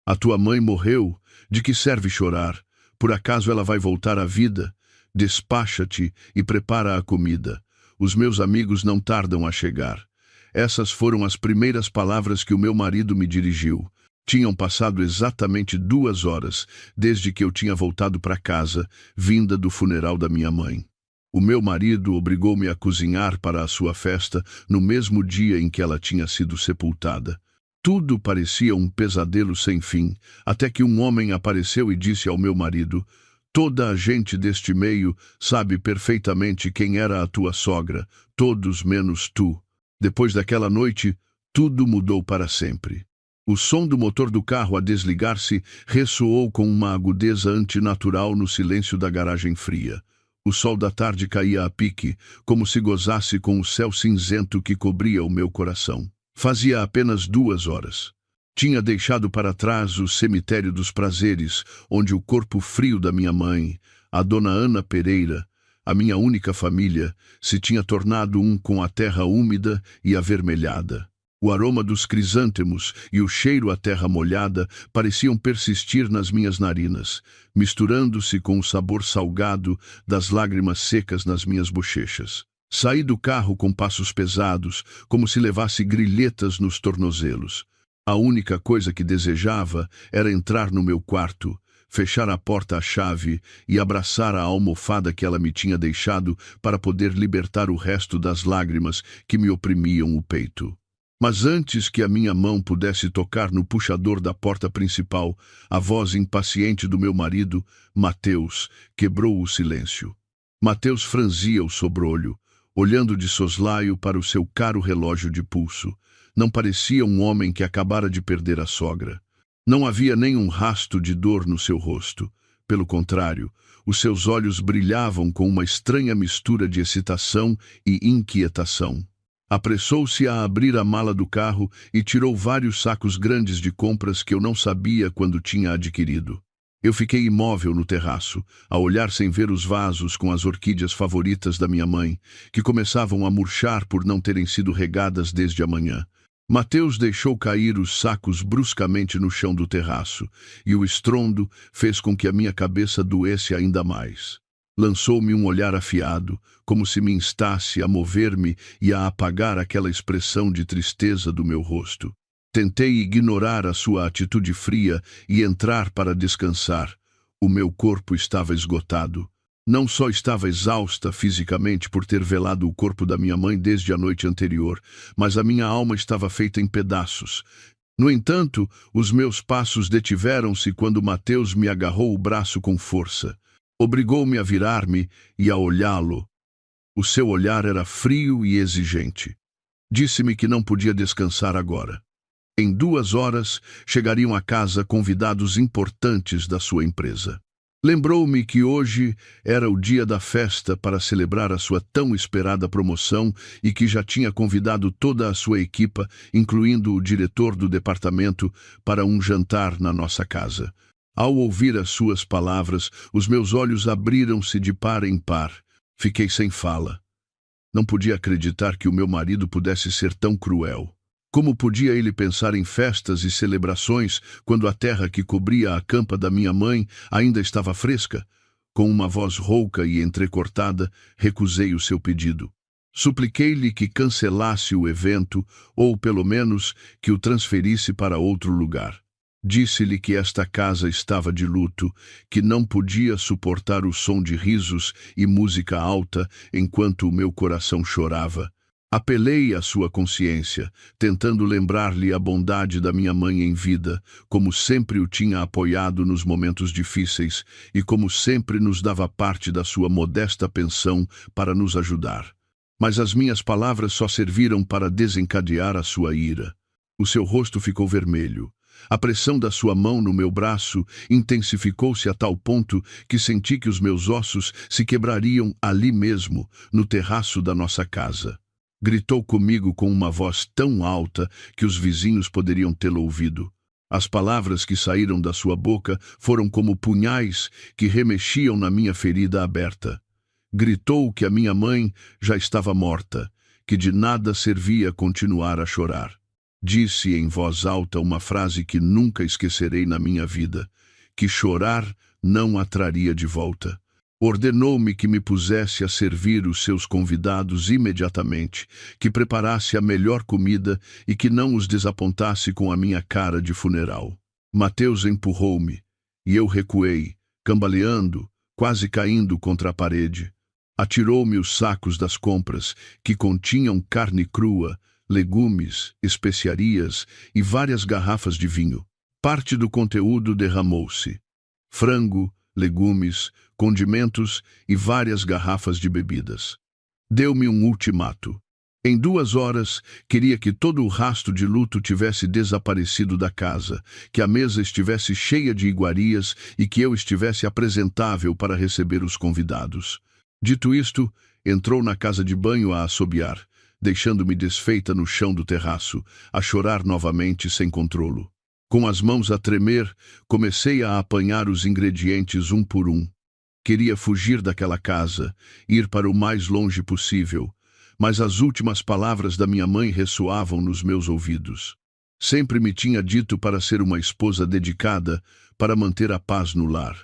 A tua mãe morreu, de que serve chorar? Por acaso ela vai voltar à vida? Despacha-te e prepara a comida. Os meus amigos não tardam a chegar. Essas foram as primeiras palavras que o meu marido me dirigiu. Tinham passado exatamente 2 horas desde que eu tinha voltado para casa, vinda do funeral da minha mãe. O meu marido obrigou-me a cozinhar para a sua festa no mesmo dia em que ela tinha sido sepultada. Tudo parecia um pesadelo sem fim, até que um homem apareceu e disse ao meu marido: "Toda a gente deste meio sabe perfeitamente quem era a tua sogra, todos menos tu." Depois daquela noite, tudo mudou para sempre. O som do motor do carro a desligar-se ressoou com uma agudeza antinatural no silêncio da garagem fria. O sol da tarde caía a pique, como se gozasse com o céu cinzento que cobria o meu coração. Fazia apenas 2 horas. Tinha deixado para trás o cemitério dos prazeres, onde o corpo frio da minha mãe, a dona Ana Pereira, a minha única família, se tinha tornado um com a terra úmida e avermelhada. O aroma dos crisântemos e o cheiro à terra molhada pareciam persistir nas minhas narinas, misturando-se com o sabor salgado das lágrimas secas nas minhas bochechas. Saí do carro com passos pesados, como se levasse grilhetas nos tornozelos. A única coisa que desejava era entrar no meu quarto, fechar a porta à chave e abraçar a almofada que ela me tinha deixado para poder libertar o resto das lágrimas que me oprimiam o peito. Mas antes que a minha mão pudesse tocar no puxador da porta principal, a voz impaciente do meu marido, Mateus, quebrou o silêncio. Mateus franzia o sobrolho, olhando de soslaio para o seu caro relógio de pulso. Não parecia um homem que acabara de perder a sogra. Não havia nenhum rasto de dor no seu rosto. Pelo contrário, os seus olhos brilhavam com uma estranha mistura de excitação e inquietação. Apressou-se a abrir a mala do carro e tirou vários sacos grandes de compras que eu não sabia quando tinha adquirido. Eu fiquei imóvel no terraço, a olhar sem ver os vasos com as orquídeas favoritas da minha mãe, que começavam a murchar por não terem sido regadas desde a manhã. Mateus deixou cair os sacos bruscamente no chão do terraço, e o estrondo fez com que a minha cabeça doesse ainda mais. Lançou-me um olhar afiado, como se me instasse a mover-me e a apagar aquela expressão de tristeza do meu rosto. Tentei ignorar a sua atitude fria e entrar para descansar. O meu corpo estava esgotado. Não só estava exausta fisicamente por ter velado o corpo da minha mãe desde a noite anterior, mas a minha alma estava feita em pedaços. No entanto, os meus passos detiveram-se quando Mateus me agarrou o braço com força. Obrigou-me a virar-me e a olhá-lo. O seu olhar era frio e exigente. Disse-me que não podia descansar agora. Em 2 horas, chegariam à casa convidados importantes da sua empresa. Lembrou-me que hoje era o dia da festa para celebrar a sua tão esperada promoção e que já tinha convidado toda a sua equipa, incluindo o diretor do departamento, para um jantar na nossa casa. Ao ouvir as suas palavras, os meus olhos abriram-se de par em par. Fiquei sem fala. Não podia acreditar que o meu marido pudesse ser tão cruel. Como podia ele pensar em festas e celebrações quando a terra que cobria a campa da minha mãe ainda estava fresca? Com uma voz rouca e entrecortada, recusei o seu pedido. Supliquei-lhe que cancelasse o evento, ou pelo menos que o transferisse para outro lugar. Disse-lhe que esta casa estava de luto, que não podia suportar o som de risos e música alta enquanto o meu coração chorava. Apelei à sua consciência, tentando lembrar-lhe a bondade da minha mãe em vida, como sempre o tinha apoiado nos momentos difíceis e como sempre nos dava parte da sua modesta pensão para nos ajudar. Mas as minhas palavras só serviram para desencadear a sua ira. O seu rosto ficou vermelho. A pressão da sua mão no meu braço intensificou-se a tal ponto que senti que os meus ossos se quebrariam ali mesmo, no terraço da nossa casa. Gritou comigo com uma voz tão alta que os vizinhos poderiam tê-lo ouvido. As palavras que saíram da sua boca foram como punhais que remexiam na minha ferida aberta. Gritou que a minha mãe já estava morta, que de nada servia continuar a chorar. Disse em voz alta uma frase que nunca esquecerei na minha vida, que chorar não a traria de volta. Ordenou-me que me pusesse a servir os seus convidados imediatamente, que preparasse a melhor comida e que não os desapontasse com a minha cara de funeral. Mateus empurrou-me, e eu recuei, cambaleando, quase caindo contra a parede. Atirou-me os sacos das compras, que continham carne crua, legumes, especiarias e várias garrafas de vinho. Parte do conteúdo derramou-se. Frango, legumes, condimentos e várias garrafas de bebidas. Deu-me um ultimato. Em 2 horas, queria que todo o rastro de luto tivesse desaparecido da casa, que a mesa estivesse cheia de iguarias e que eu estivesse apresentável para receber os convidados. Dito isto, entrou na casa de banho a assobiar, deixando-me desfeita no chão do terraço, a chorar novamente sem controlo. Com as mãos a tremer, comecei a apanhar os ingredientes um por um. Queria fugir daquela casa, ir para o mais longe possível, mas as últimas palavras da minha mãe ressoavam nos meus ouvidos. Sempre me tinha dito para ser uma esposa dedicada, para manter a paz no lar.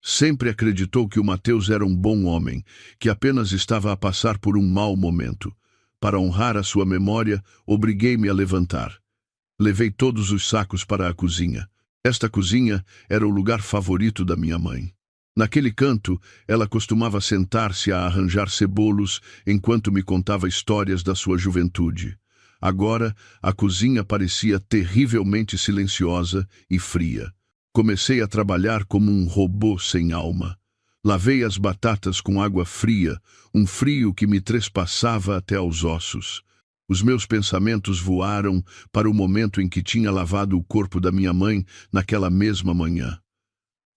Sempre acreditou que o Mateus era um bom homem, que apenas estava a passar por um mau momento. Para honrar a sua memória, obriguei-me a levantar. Levei todos os sacos para a cozinha. Esta cozinha era o lugar favorito da minha mãe. Naquele canto, ela costumava sentar-se a arranjar cebolos enquanto me contava histórias da sua juventude. Agora, a cozinha parecia terrivelmente silenciosa e fria. Comecei a trabalhar como um robô sem alma. Lavei as batatas com água fria, um frio que me trespassava até aos ossos. Os meus pensamentos voaram para o momento em que tinha lavado o corpo da minha mãe naquela mesma manhã.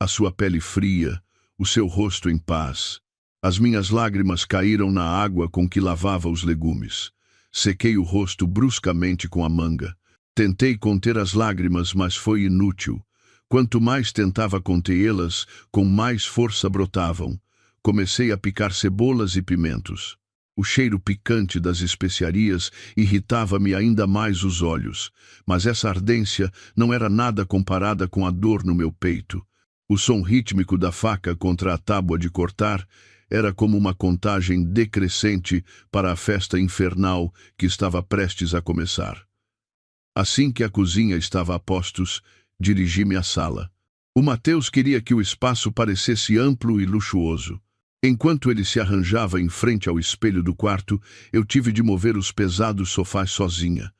A sua pele fria, o seu rosto em paz. As minhas lágrimas caíram na água com que lavava os legumes. Sequei o rosto bruscamente com a manga. Tentei conter as lágrimas, mas foi inútil. Quanto mais tentava contê-las, com mais força brotavam. Comecei a picar cebolas e pimentos. O cheiro picante das especiarias irritava-me ainda mais os olhos, mas essa ardência não era nada comparada com a dor no meu peito. O som rítmico da faca contra a tábua de cortar era como uma contagem decrescente para a festa infernal que estava prestes a começar. Assim que a cozinha estava a postos, dirigi-me à sala. O Mateus queria que o espaço parecesse amplo e luxuoso. Enquanto ele se arranjava em frente ao espelho do quarto, eu tive de mover os pesados sofás sozinha.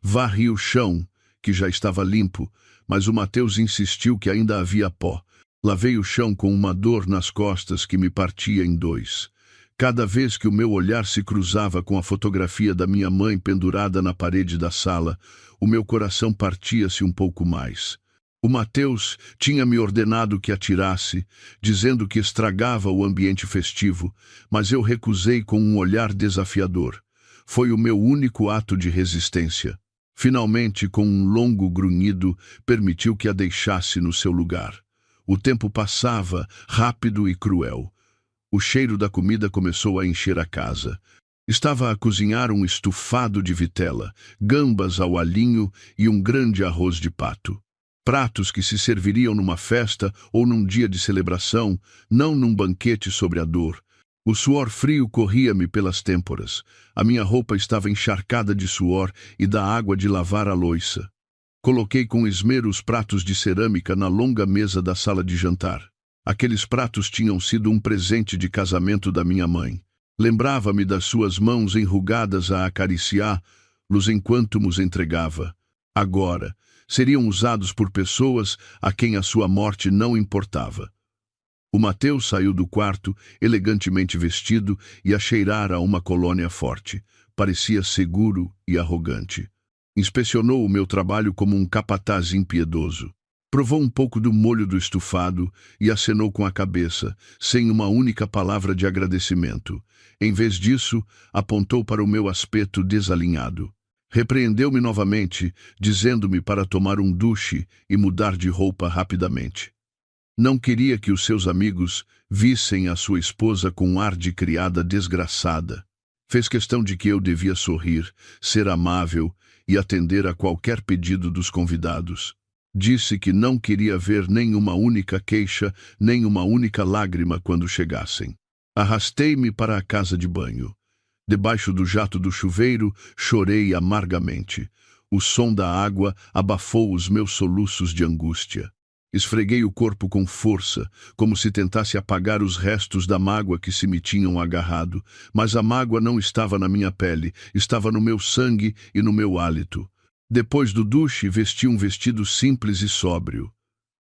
Varri o chão, que já estava limpo, mas o Mateus insistiu que ainda havia pó. Lavei o chão com uma dor nas costas que me partia em 2. Cada vez que o meu olhar se cruzava com a fotografia da minha mãe pendurada na parede da sala, o meu coração partia-se um pouco mais. O Mateus tinha me ordenado que a tirasse, dizendo que estragava o ambiente festivo, mas eu recusei com um olhar desafiador. Foi o meu único ato de resistência. Finalmente, com um longo grunhido, permitiu que a deixasse no seu lugar. O tempo passava, rápido e cruel. O cheiro da comida começou a encher a casa. Estava a cozinhar um estufado de vitela, gambas ao alhinho e um grande arroz de pato. Pratos que se serviriam numa festa ou num dia de celebração, não num banquete sobre a dor. O suor frio corria-me pelas têmporas. A minha roupa estava encharcada de suor e da água de lavar a louça. Coloquei com esmero os pratos de cerâmica na longa mesa da sala de jantar. Aqueles pratos tinham sido um presente de casamento da minha mãe. Lembrava-me das suas mãos enrugadas a acariciá-los enquanto nos entregava. Agora, seriam usados por pessoas a quem a sua morte não importava. O Mateus saiu do quarto, elegantemente vestido e a cheirar a uma colônia forte. Parecia seguro e arrogante. Inspecionou o meu trabalho como um capataz impiedoso. Provou um pouco do molho do estufado e acenou com a cabeça, sem uma única palavra de agradecimento. Em vez disso, apontou para o meu aspecto desalinhado. Repreendeu-me novamente, dizendo-me para tomar um duche e mudar de roupa rapidamente. Não queria que os seus amigos vissem a sua esposa com um ar de criada desgraçada. Fez questão de que eu devia sorrir, ser amável e atender a qualquer pedido dos convidados. Disse que não queria ver nem uma única queixa, nem uma única lágrima quando chegassem. Arrastei-me para a casa de banho. Debaixo do jato do chuveiro, chorei amargamente. O som da água abafou os meus soluços de angústia. Esfreguei o corpo com força, como se tentasse apagar os restos da mágoa que se me tinham agarrado, mas a mágoa não estava na minha pele, estava no meu sangue e no meu hálito. Depois do duche, vesti um vestido simples e sóbrio.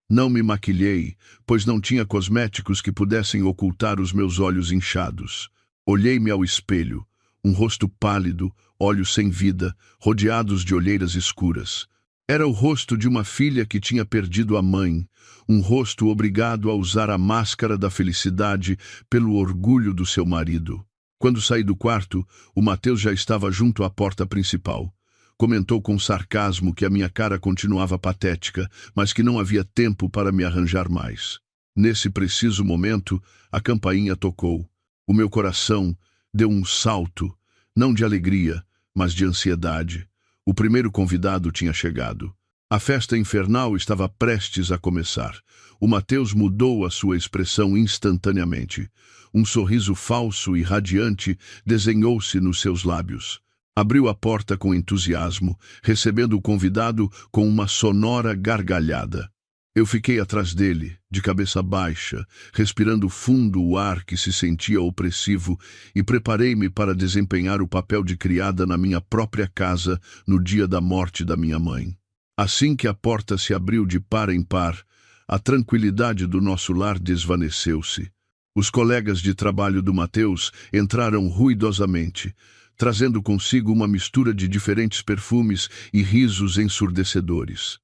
Não me maquilhei, pois não tinha cosméticos que pudessem ocultar os meus olhos inchados. Olhei-me ao espelho, um rosto pálido, olhos sem vida, rodeados de olheiras escuras. Era o rosto de uma filha que tinha perdido a mãe, um rosto obrigado a usar a máscara da felicidade pelo orgulho do seu marido. Quando saí do quarto, o Mateus já estava junto à porta principal. Comentou com sarcasmo que a minha cara continuava patética, mas que não havia tempo para me arranjar mais. Nesse preciso momento, a campainha tocou. O meu coração deu um salto, não de alegria, mas de ansiedade. O primeiro convidado tinha chegado. A festa infernal estava prestes a começar. O Mateus mudou a sua expressão instantaneamente. Um sorriso falso e radiante desenhou-se nos seus lábios. Abriu a porta com entusiasmo, recebendo o convidado com uma sonora gargalhada. Eu fiquei atrás dele, de cabeça baixa, respirando fundo o ar que se sentia opressivo, e preparei-me para desempenhar o papel de criada na minha própria casa no dia da morte da minha mãe. Assim que a porta se abriu de par em par, a tranquilidade do nosso lar desvaneceu-se. Os colegas de trabalho do Mateus entraram ruidosamente, trazendo consigo uma mistura de diferentes perfumes e risos ensurdecedores.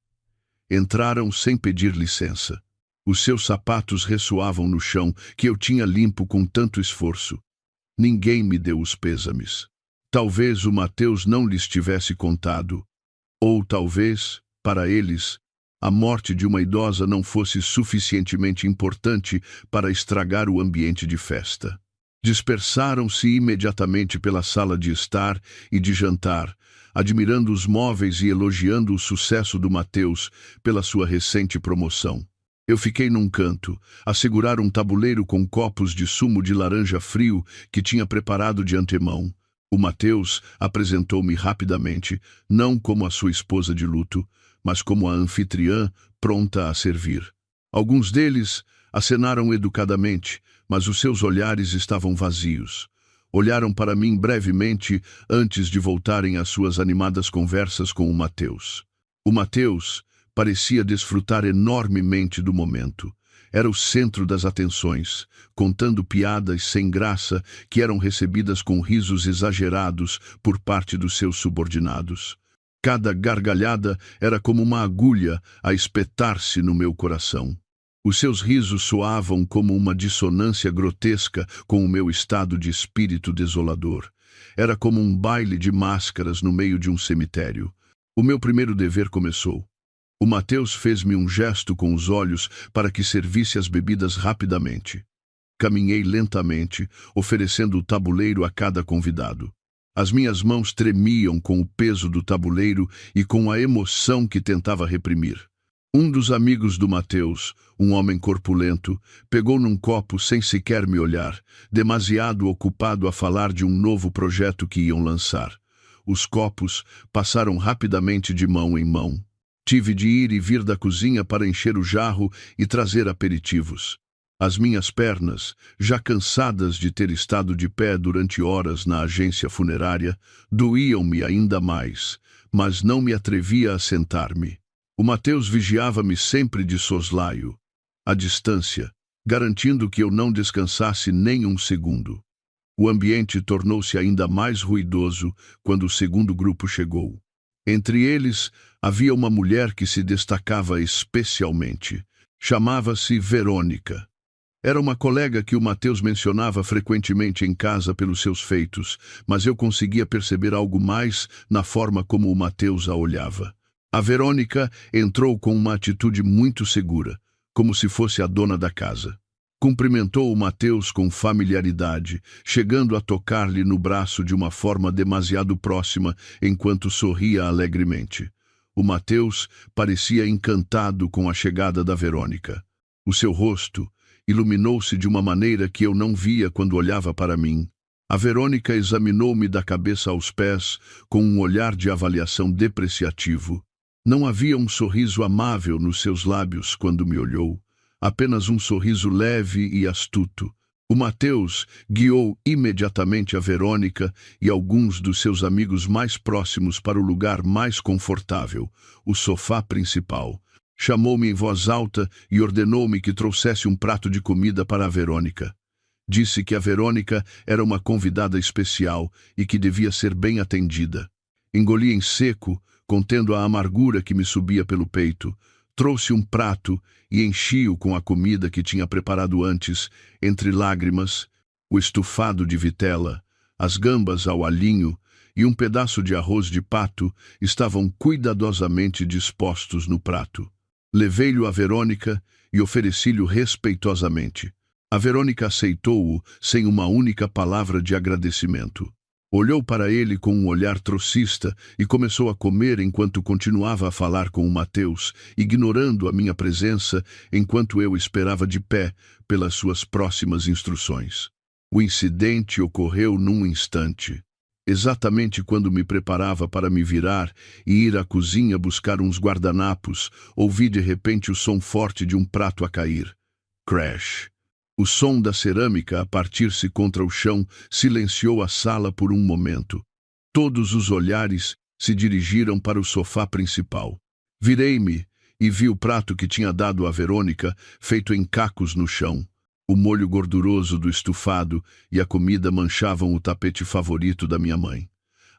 Entraram sem pedir licença. Os seus sapatos ressoavam no chão, que eu tinha limpo com tanto esforço. Ninguém me deu os pêsames. Talvez o Mateus não lhes tivesse contado. Ou talvez, para eles, a morte de uma idosa não fosse suficientemente importante para estragar o ambiente de festa. Dispersaram-se imediatamente pela sala de estar e de jantar, admirando os móveis e elogiando o sucesso do Mateus pela sua recente promoção. Eu fiquei num canto, a segurar um tabuleiro com copos de sumo de laranja frio que tinha preparado de antemão. O Mateus apresentou-me rapidamente, não como a sua esposa de luto, mas como a anfitriã pronta a servir. Alguns deles acenaram educadamente, mas os seus olhares estavam vazios. Olharam para mim brevemente antes de voltarem às suas animadas conversas com o Mateus. O Mateus parecia desfrutar enormemente do momento. Era o centro das atenções, contando piadas sem graça que eram recebidas com risos exagerados por parte dos seus subordinados. Cada gargalhada era como uma agulha a espetar-se no meu coração. Os seus risos soavam como uma dissonância grotesca com o meu estado de espírito desolador. Era como um baile de máscaras no meio de um cemitério. O meu primeiro dever começou. O Mateus fez-me um gesto com os olhos para que servisse as bebidas rapidamente. Caminhei lentamente, oferecendo o tabuleiro a cada convidado. As minhas mãos tremiam com o peso do tabuleiro e com a emoção que tentava reprimir. Um dos amigos do Mateus, um homem corpulento, pegou num copo sem sequer me olhar, demasiado ocupado a falar de um novo projeto que iam lançar. Os copos passaram rapidamente de mão em mão. Tive de ir e vir da cozinha para encher o jarro e trazer aperitivos. As minhas pernas, já cansadas de ter estado de pé durante horas na agência funerária, doíam-me ainda mais, mas não me atrevia a sentar-me. O Mateus vigiava-me sempre de soslaio, à distância, garantindo que eu não descansasse nem um segundo. O ambiente tornou-se ainda mais ruidoso quando o segundo grupo chegou. Entre eles, havia uma mulher que se destacava especialmente. Chamava-se Verônica. Era uma colega que o Mateus mencionava frequentemente em casa pelos seus feitos, mas eu conseguia perceber algo mais na forma como o Mateus a olhava. A Verônica entrou com uma atitude muito segura, como se fosse a dona da casa. Cumprimentou o Mateus com familiaridade, chegando a tocar-lhe no braço de uma forma demasiado próxima, enquanto sorria alegremente. O Mateus parecia encantado com a chegada da Verônica. O seu rosto iluminou-se de uma maneira que eu não via quando olhava para mim. A Verônica examinou-me da cabeça aos pés com um olhar de avaliação depreciativo. Não havia um sorriso amável nos seus lábios quando me olhou, apenas um sorriso leve e astuto. O Mateus guiou imediatamente a Verônica e alguns dos seus amigos mais próximos para o lugar mais confortável, o sofá principal. Chamou-me em voz alta e ordenou-me que trouxesse um prato de comida para a Verônica. Disse que a Verônica era uma convidada especial e que devia ser bem atendida. Engoli em seco, contendo a amargura que me subia pelo peito. Trouxe um prato e enchi-o com a comida que tinha preparado antes, entre lágrimas, o estufado de vitela, as gambas ao alhinho e um pedaço de arroz de pato estavam cuidadosamente dispostos no prato. Levei-lhe a Verônica e ofereci-lhe respeitosamente. A Verônica aceitou-o sem uma única palavra de agradecimento. Olhou para ele com um olhar trocista e começou a comer enquanto continuava a falar com o Mateus, ignorando a minha presença enquanto eu esperava de pé pelas suas próximas instruções. O incidente ocorreu num instante. Exatamente quando me preparava para me virar e ir à cozinha buscar uns guardanapos, ouvi de repente o som forte de um prato a cair. Crash! O som da cerâmica a partir-se contra o chão silenciou a sala por um momento. Todos os olhares se dirigiram para o sofá principal. Virei-me e vi o prato que tinha dado a Verônica, feito em cacos no chão. O molho gorduroso do estufado e a comida manchavam o tapete favorito da minha mãe.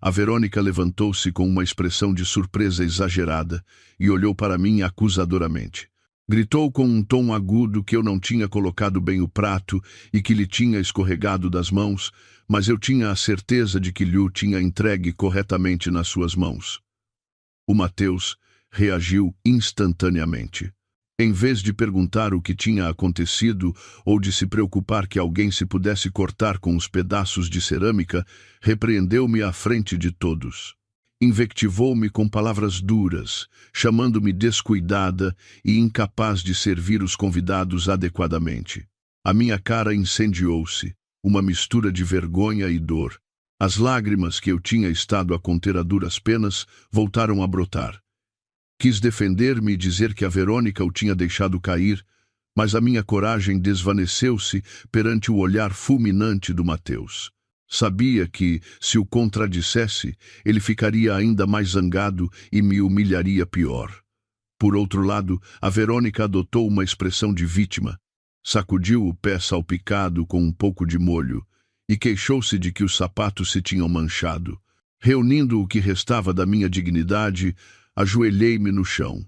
A Verônica levantou-se com uma expressão de surpresa exagerada e olhou para mim acusadoramente. Gritou com um tom agudo que eu não tinha colocado bem o prato e que lhe tinha escorregado das mãos, mas eu tinha a certeza de que lhe tinha entregue corretamente nas suas mãos. O Mateus reagiu instantaneamente. Em vez de perguntar o que tinha acontecido ou de se preocupar que alguém se pudesse cortar com os pedaços de cerâmica, repreendeu-me à frente de todos. Invectivou-me com palavras duras, chamando-me descuidada e incapaz de servir os convidados adequadamente. A minha cara incendiou-se, uma mistura de vergonha e dor. As lágrimas que eu tinha estado a conter a duras penas voltaram a brotar. Quis defender-me e dizer que a Verônica o tinha deixado cair, mas a minha coragem desvaneceu-se perante o olhar fulminante do Mateus. Sabia que, se o contradissesse, ele ficaria ainda mais zangado e me humilharia pior. Por outro lado, a Verônica adotou uma expressão de vítima. Sacudiu o pé salpicado com um pouco de molho e queixou-se de que os sapatos se tinham manchado. Reunindo o que restava da minha dignidade, ajoelhei-me no chão.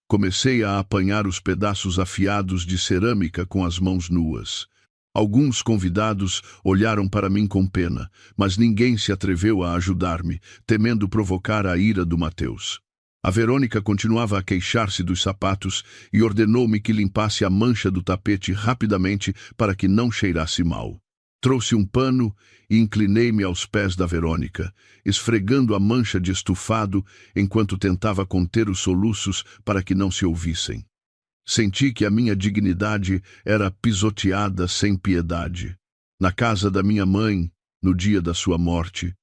Comecei a apanhar os pedaços afiados de cerâmica com as mãos nuas. Alguns convidados olharam para mim com pena, mas ninguém se atreveu a ajudar-me, temendo provocar a ira do Mateus. A Verônica continuava a queixar-se dos sapatos e ordenou-me que limpasse a mancha do tapete rapidamente para que não cheirasse mal. Trouxe um pano e inclinei-me aos pés da Verônica, esfregando a mancha de estufado enquanto tentava conter os soluços para que não se ouvissem. Senti que a minha dignidade era pisoteada sem piedade. Na casa da minha mãe, no dia da sua morte,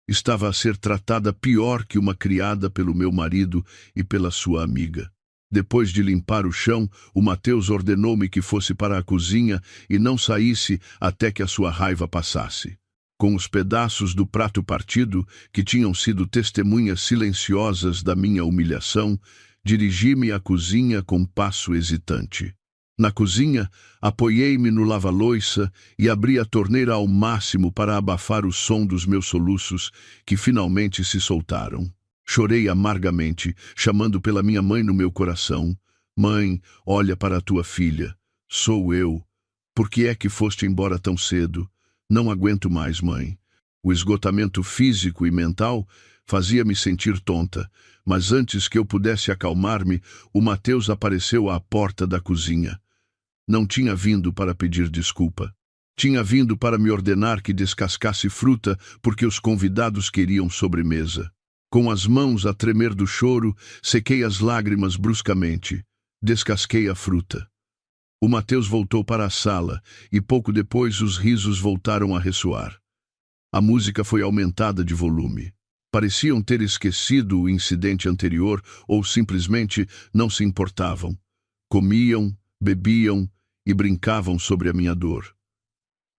estava a ser tratada pior que uma criada pelo meu marido e pela sua amiga. Depois de limpar o chão, o Mateus ordenou-me que fosse para a cozinha e não saísse até que a sua raiva passasse. Com os pedaços do prato partido, que tinham sido testemunhas silenciosas da minha humilhação, dirigi-me à cozinha com passo hesitante. Na cozinha, apoiei-me no lava-loiça e abri a torneira ao máximo para abafar o som dos meus soluços, que finalmente se soltaram. Chorei amargamente, chamando pela minha mãe no meu coração. Mãe, olha para a tua filha. Sou eu. Por que é que foste embora tão cedo? Não aguento mais, mãe. O esgotamento físico e mental fazia-me sentir tonta, mas antes que eu pudesse acalmar-me, o Mateus apareceu à porta da cozinha. Não tinha vindo para pedir desculpa. Tinha vindo para me ordenar que descascasse fruta porque os convidados queriam sobremesa. Com as mãos a tremer do choro, sequei as lágrimas bruscamente. Descasquei a fruta. O Mateus voltou para a sala e pouco depois os risos voltaram a ressoar. A música foi aumentada de volume. Pareciam ter esquecido o incidente anterior ou simplesmente não se importavam. Comiam, bebiam e brincavam sobre a minha dor.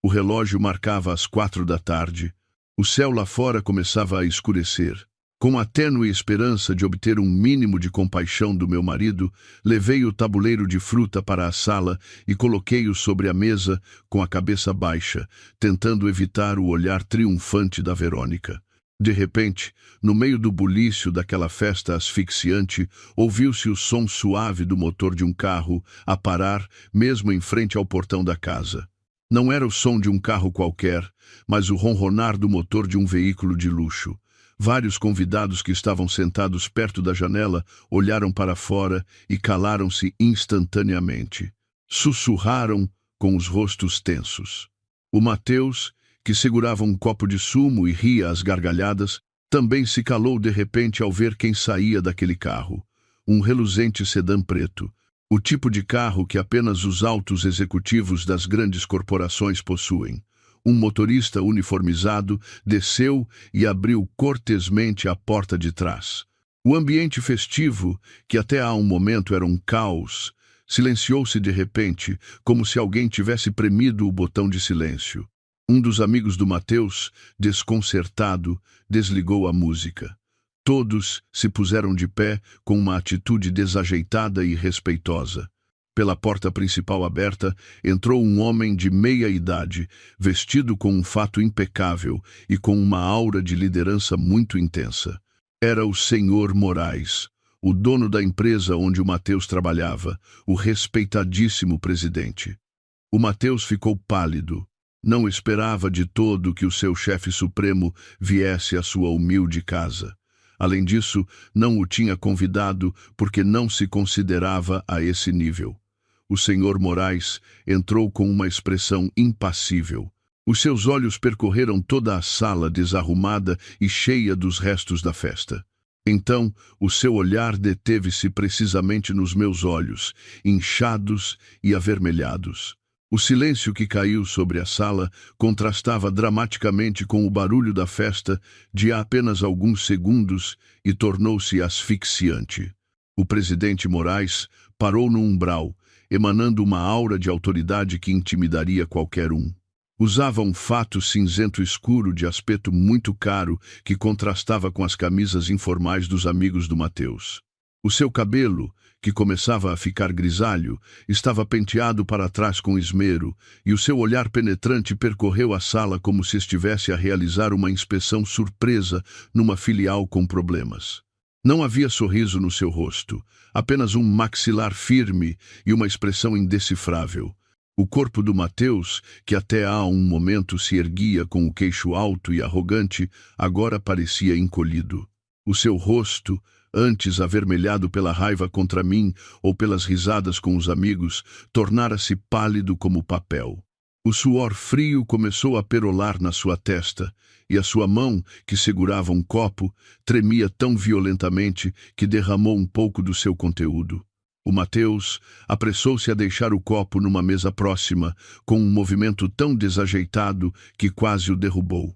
O relógio marcava as 4 da tarde. O céu lá fora começava a escurecer. Com a tênue esperança de obter um mínimo de compaixão do meu marido, levei o tabuleiro de fruta para a sala e coloquei-o sobre a mesa com a cabeça baixa, tentando evitar o olhar triunfante da Verônica. De repente, no meio do bulício daquela festa asfixiante, ouviu-se o som suave do motor de um carro a parar mesmo em frente ao portão da casa. Não era o som de um carro qualquer, mas o ronronar do motor de um veículo de luxo. Vários convidados que estavam sentados perto da janela olharam para fora e calaram-se instantaneamente. Sussurraram com os rostos tensos. O Mateus, que segurava um copo de sumo e ria às gargalhadas, também se calou de repente ao ver quem saía daquele carro. Um reluzente sedã preto. O tipo de carro que apenas os altos executivos das grandes corporações possuem. Um motorista uniformizado desceu e abriu cortesmente a porta de trás. O ambiente festivo, que até há um momento era um caos, silenciou-se de repente, como se alguém tivesse premido o botão de silêncio. Um dos amigos do Mateus, desconcertado, desligou a música. Todos se puseram de pé com uma atitude desajeitada e respeitosa. Pela porta principal aberta, entrou um homem de meia idade, vestido com um fato impecável e com uma aura de liderança muito intensa. Era o Senhor Moraes, o dono da empresa onde o Mateus trabalhava, o respeitadíssimo presidente. O Mateus ficou pálido. Não esperava de todo que o seu chefe supremo viesse à sua humilde casa. Além disso, não o tinha convidado porque não se considerava a esse nível. O senhor Moraes entrou com uma expressão impassível. Os seus olhos percorreram toda a sala desarrumada e cheia dos restos da festa. Então, o seu olhar deteve-se precisamente nos meus olhos, inchados e avermelhados. O silêncio que caiu sobre a sala contrastava dramaticamente com o barulho da festa de há apenas alguns segundos e tornou-se asfixiante. O presidente Moraes parou no umbral, emanando uma aura de autoridade que intimidaria qualquer um. Usava um fato cinzento escuro de aspecto muito caro que contrastava com as camisas informais dos amigos do Mateus. O seu cabelo, que começava a ficar grisalho, estava penteado para trás com esmero, e o seu olhar penetrante percorreu a sala como se estivesse a realizar uma inspeção surpresa numa filial com problemas. Não havia sorriso no seu rosto, apenas um maxilar firme e uma expressão indecifrável. O corpo do Mateus, que até há um momento se erguia com o queixo alto e arrogante, agora parecia encolhido. O seu rosto, antes avermelhado pela raiva contra mim ou pelas risadas com os amigos, tornara-se pálido como papel. O suor frio começou a perolar na sua testa, e a sua mão, que segurava um copo, tremia tão violentamente que derramou um pouco do seu conteúdo. O Mateus apressou-se a deixar o copo numa mesa próxima, com um movimento tão desajeitado que quase o derrubou.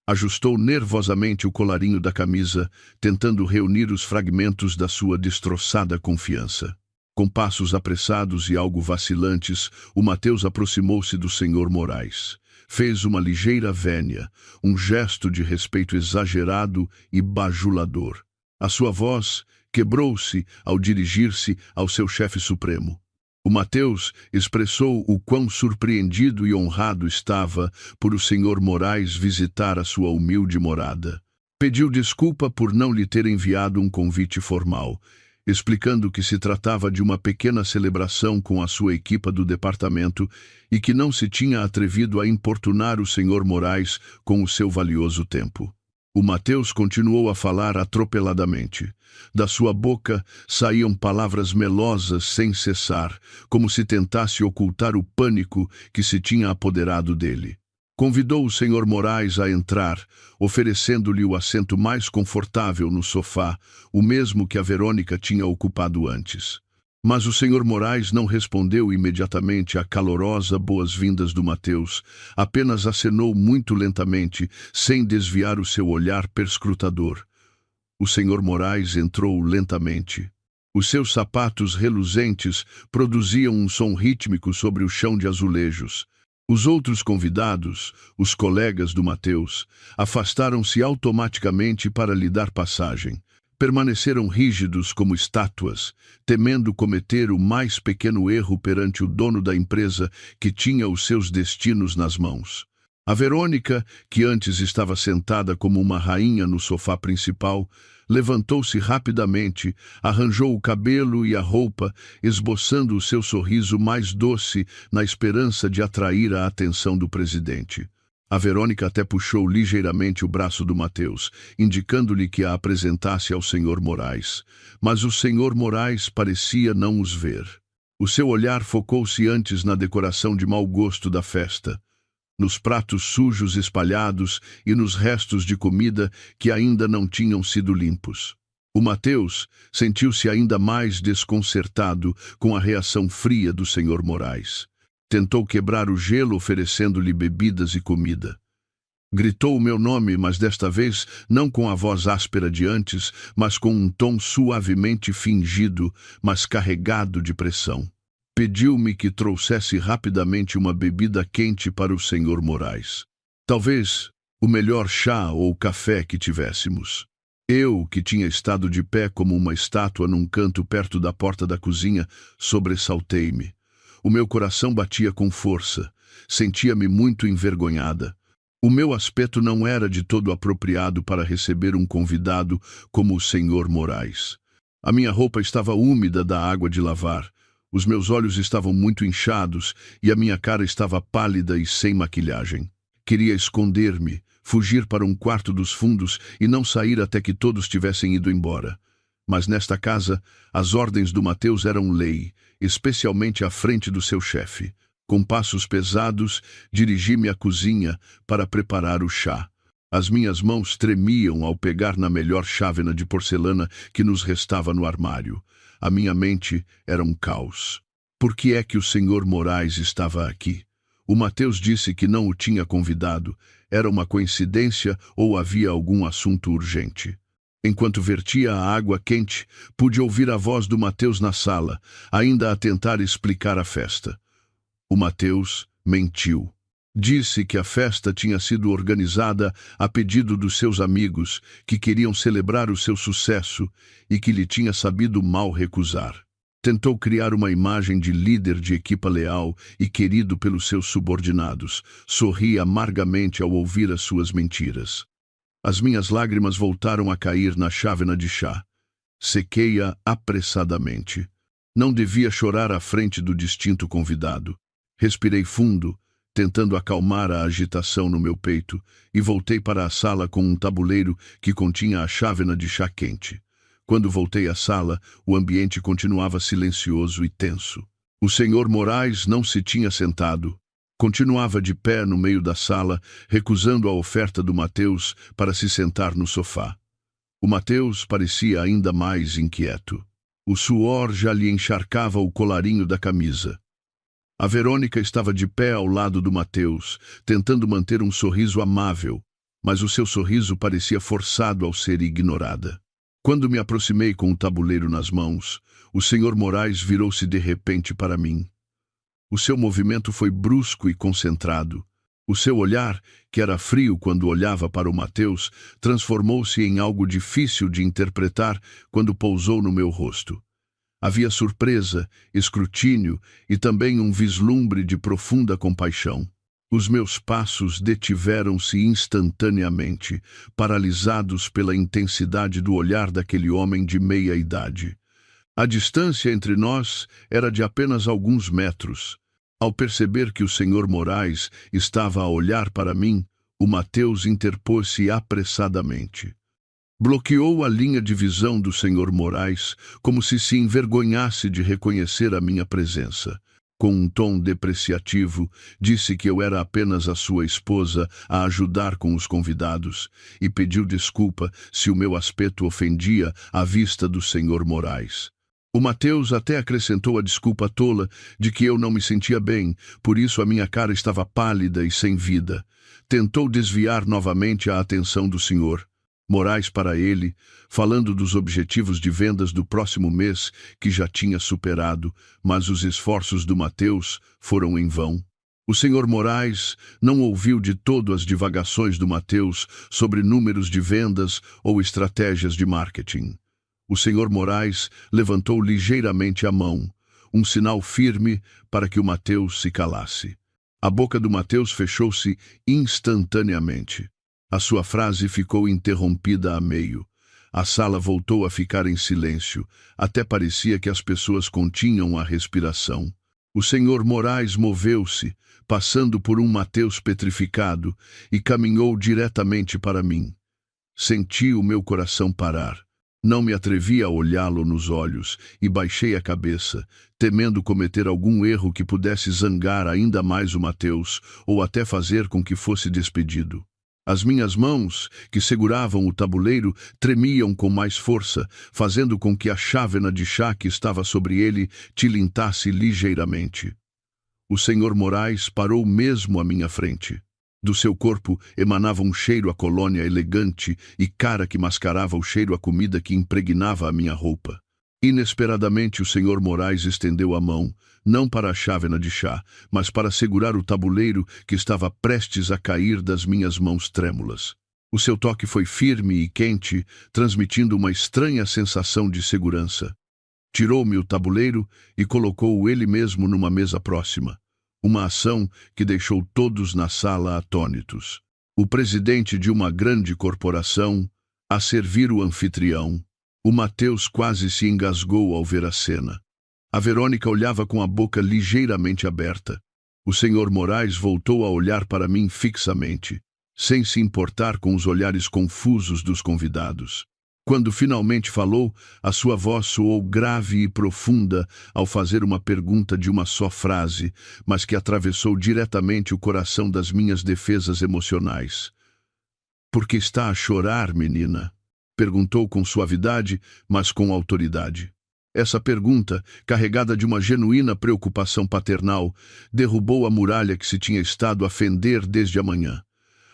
Ajustou nervosamente o colarinho da camisa, tentando reunir os fragmentos da sua destroçada confiança. Com passos apressados e algo vacilantes, o Mateus aproximou-se do senhor Moraes. Fez uma ligeira vénia, um gesto de respeito exagerado e bajulador. A sua voz quebrou-se ao dirigir-se ao seu chefe supremo. O Mateus expressou o quão surpreendido e honrado estava por o senhor Moraes visitar a sua humilde morada. Pediu desculpa por não lhe ter enviado um convite formal, explicando que se tratava de uma pequena celebração com a sua equipa do departamento e que não se tinha atrevido a importunar o senhor Moraes com o seu valioso tempo. O Mateus continuou a falar atropeladamente. Da sua boca saíam palavras melosas sem cessar, como se tentasse ocultar o pânico que se tinha apoderado dele. Convidou o Sr. Moraes a entrar, oferecendo-lhe o assento mais confortável no sofá, o mesmo que a Verônica tinha ocupado antes. Mas o Sr. Moraes não respondeu imediatamente à calorosa boas-vindas do Mateus, apenas acenou muito lentamente, sem desviar o seu olhar perscrutador. O Sr. Moraes entrou lentamente. Os seus sapatos reluzentes produziam um som rítmico sobre o chão de azulejos. Os outros convidados, os colegas do Mateus, afastaram-se automaticamente para lhe dar passagem. Permaneceram rígidos como estátuas, temendo cometer o mais pequeno erro perante o dono da empresa que tinha os seus destinos nas mãos. A Verônica, que antes estava sentada como uma rainha no sofá principal, levantou-se rapidamente, arranjou o cabelo e a roupa, esboçando o seu sorriso mais doce na esperança de atrair a atenção do presidente. A Verônica até puxou ligeiramente o braço do Mateus, indicando-lhe que a apresentasse ao Sr. Moraes. Mas o Sr. Moraes parecia não os ver. O seu olhar focou-se antes na decoração de mau gosto da festa, nos pratos sujos espalhados e nos restos de comida que ainda não tinham sido limpos. O Mateus sentiu-se ainda mais desconcertado com a reação fria do Sr. Moraes. Tentou quebrar o gelo oferecendo-lhe bebidas e comida. Gritou o meu nome, mas desta vez não com a voz áspera de antes, mas com um tom suavemente fingido, mas carregado de pressão. Pediu-me que trouxesse rapidamente uma bebida quente para o Sr. Moraes. Talvez o melhor chá ou café que tivéssemos. Eu, que tinha estado de pé como uma estátua num canto perto da porta da cozinha, sobressaltei-me. O meu coração batia com força. Sentia-me muito envergonhada. O meu aspecto não era de todo apropriado para receber um convidado como o Sr. Moraes. A minha roupa estava úmida da água de lavar. Os meus olhos estavam muito inchados e a minha cara estava pálida e sem maquilhagem. Queria esconder-me, fugir para um quarto dos fundos e não sair até que todos tivessem ido embora. Mas nesta casa, as ordens do Mateus eram lei, especialmente à frente do seu chefe. Com passos pesados, dirigi-me à cozinha para preparar o chá. As minhas mãos tremiam ao pegar na melhor chávena de porcelana que nos restava no armário. A minha mente era um caos. Por que é que o Sr. Moraes estava aqui? O Mateus disse que não o tinha convidado. Era uma coincidência ou havia algum assunto urgente? Enquanto vertia a água quente, pude ouvir a voz do Mateus na sala, ainda a tentar explicar a festa. O Mateus mentiu. Disse que a festa tinha sido organizada a pedido dos seus amigos, que queriam celebrar o seu sucesso e que lhe tinha sabido mal recusar. Tentou criar uma imagem de líder de equipa leal e querido pelos seus subordinados. Sorri amargamente ao ouvir as suas mentiras. As minhas lágrimas voltaram a cair na chávena de chá. Sequei-a apressadamente. Não devia chorar à frente do distinto convidado. Respirei fundo, tentando acalmar a agitação no meu peito, e voltei para a sala com um tabuleiro que continha a chávena de chá quente. Quando voltei à sala, o ambiente continuava silencioso e tenso. O Sr. Moraes não se tinha sentado. Continuava de pé no meio da sala, recusando a oferta do Mateus para se sentar no sofá. O Mateus parecia ainda mais inquieto. O suor já lhe encharcava o colarinho da camisa. A Verônica estava de pé ao lado do Mateus, tentando manter um sorriso amável, mas o seu sorriso parecia forçado ao ser ignorada. Quando me aproximei com o tabuleiro nas mãos, o Sr. Moraes virou-se de repente para mim. O seu movimento foi brusco e concentrado. O seu olhar, que era frio quando olhava para o Mateus, transformou-se em algo difícil de interpretar quando pousou no meu rosto. Havia surpresa, escrutínio e também um vislumbre de profunda compaixão. Os meus passos detiveram-se instantaneamente, paralisados pela intensidade do olhar daquele homem de meia idade. A distância entre nós era de apenas alguns metros. Ao perceber que o Sr. Moraes estava a olhar para mim, O Mateus interpôs-se apressadamente. Bloqueou a linha de visão do Sr. Moraes, como se envergonhasse de reconhecer a minha presença. Com um tom depreciativo, disse que eu era apenas a sua esposa a ajudar com os convidados e pediu desculpa se o meu aspecto ofendia à vista do Sr. Moraes. O Mateus até acrescentou a desculpa tola de que eu não me sentia bem, por isso a minha cara estava pálida e sem vida. Tentou desviar novamente a atenção do Sr. Moraes para ele, falando dos objetivos de vendas do próximo mês que já tinha superado, mas os esforços do Mateus foram em vão. O Sr. Moraes não ouviu de todo as divagações do Mateus sobre números de vendas ou estratégias de marketing. O Sr. Moraes levantou ligeiramente a mão, um sinal firme para que o Mateus se calasse. A boca do Mateus fechou-se instantaneamente. A sua frase ficou interrompida a meio. A sala voltou a ficar em silêncio, até parecia que as pessoas continham a respiração. O Sr. Moraes moveu-se, passando por um Mateus petrificado, e caminhou diretamente para mim. Senti o meu coração parar. Não me atrevi a olhá-lo nos olhos e baixei a cabeça, temendo cometer algum erro que pudesse zangar ainda mais o Mateus ou até fazer com que fosse despedido. As minhas mãos, que seguravam o tabuleiro, tremiam com mais força, fazendo com que a chávena de chá que estava sobre ele tilintasse ligeiramente. O Sr. Moraes parou mesmo à minha frente. Do seu corpo emanava um cheiro a colônia elegante e cara que mascarava o cheiro à comida que impregnava a minha roupa. Inesperadamente o Sr. Moraes estendeu a mão, não para a chávena de chá, mas para segurar o tabuleiro que estava prestes a cair das minhas mãos trêmulas. O seu toque foi firme e quente, transmitindo uma estranha sensação de segurança. Tirou-me o tabuleiro e colocou-o ele mesmo numa mesa próxima. Uma ação que deixou todos na sala atônitos. O presidente de uma grande corporação a servir o anfitrião. O Mateus quase se engasgou ao ver a cena. A Verônica olhava com a boca ligeiramente aberta. O Sr. Moraes voltou a olhar para mim fixamente, sem se importar com os olhares confusos dos convidados. Quando finalmente falou, a sua voz soou grave e profunda ao fazer uma pergunta de uma só frase, mas que atravessou diretamente o coração das minhas defesas emocionais. "Por que está a chorar, menina?" perguntou com suavidade, mas com autoridade. Essa pergunta, carregada de uma genuína preocupação paternal, derrubou a muralha que se tinha estado a fender desde a manhã.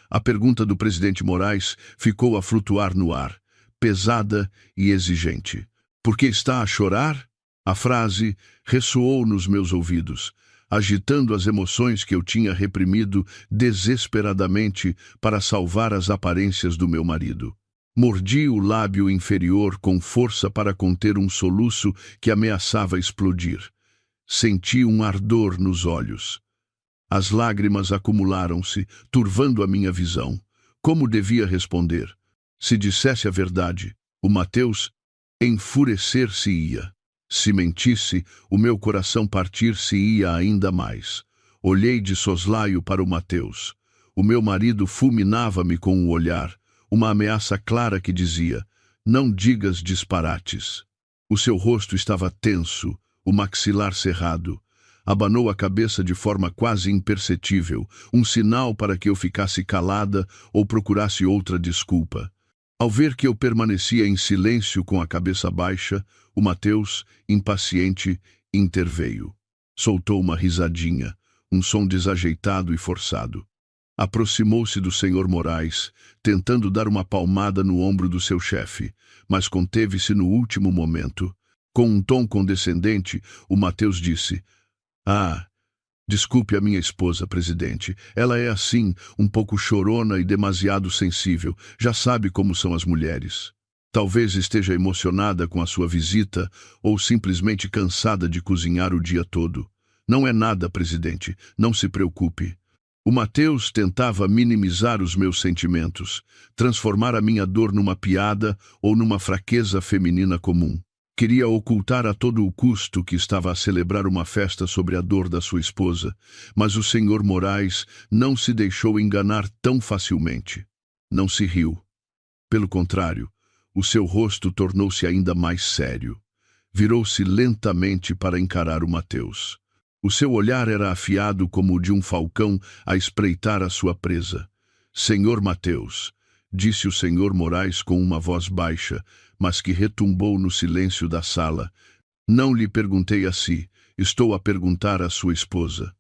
A pergunta do presidente Moraes ficou a flutuar no ar, pesada e exigente. "Por que está a chorar?" A frase ressoou nos meus ouvidos, agitando as emoções que eu tinha reprimido desesperadamente para salvar as aparências do meu marido. Mordi o lábio inferior com força para conter um soluço que ameaçava explodir. Senti um ardor nos olhos. As lágrimas acumularam-se, turvando a minha visão. Como devia responder? Se dissesse a verdade, o Mateus enfurecer-se-ia. Se mentisse, o meu coração partir-se-ia ainda mais. Olhei de soslaio para o Mateus. O meu marido fulminava-me com o olhar, uma ameaça clara que dizia: "Não digas disparates." O seu rosto estava tenso, o maxilar cerrado. Abanou a cabeça de forma quase imperceptível, um sinal para que eu ficasse calada ou procurasse outra desculpa. Ao ver que eu permanecia em silêncio com a cabeça baixa, o Mateus, impaciente, interveio. Soltou uma risadinha, um som desajeitado e forçado. Aproximou-se do Sr. Moraes, tentando dar uma palmada no ombro do seu chefe, mas conteve-se no último momento. Com um tom condescendente, o Mateus disse: "Ah, desculpe a minha esposa, presidente. Ela é assim, um pouco chorona e demasiado sensível. Já sabe como são as mulheres. Talvez esteja emocionada com a sua visita ou simplesmente cansada de cozinhar o dia todo. Não é nada, presidente. Não se preocupe." O Mateus tentava minimizar os meus sentimentos, transformar a minha dor numa piada ou numa fraqueza feminina comum. Queria ocultar a todo o custo que estava a celebrar uma festa sobre a dor da sua esposa, mas o Sr. Moraes não se deixou enganar tão facilmente. Não se riu. Pelo contrário, o seu rosto tornou-se ainda mais sério. Virou-se lentamente para encarar o Mateus. O seu olhar era afiado como o de um falcão a espreitar a sua presa. Senhor Mateus, disse o Sr. Moraes com uma voz baixa, mas que retumbou no silêncio da sala. Não lhe perguntei a si, estou a perguntar à sua esposa.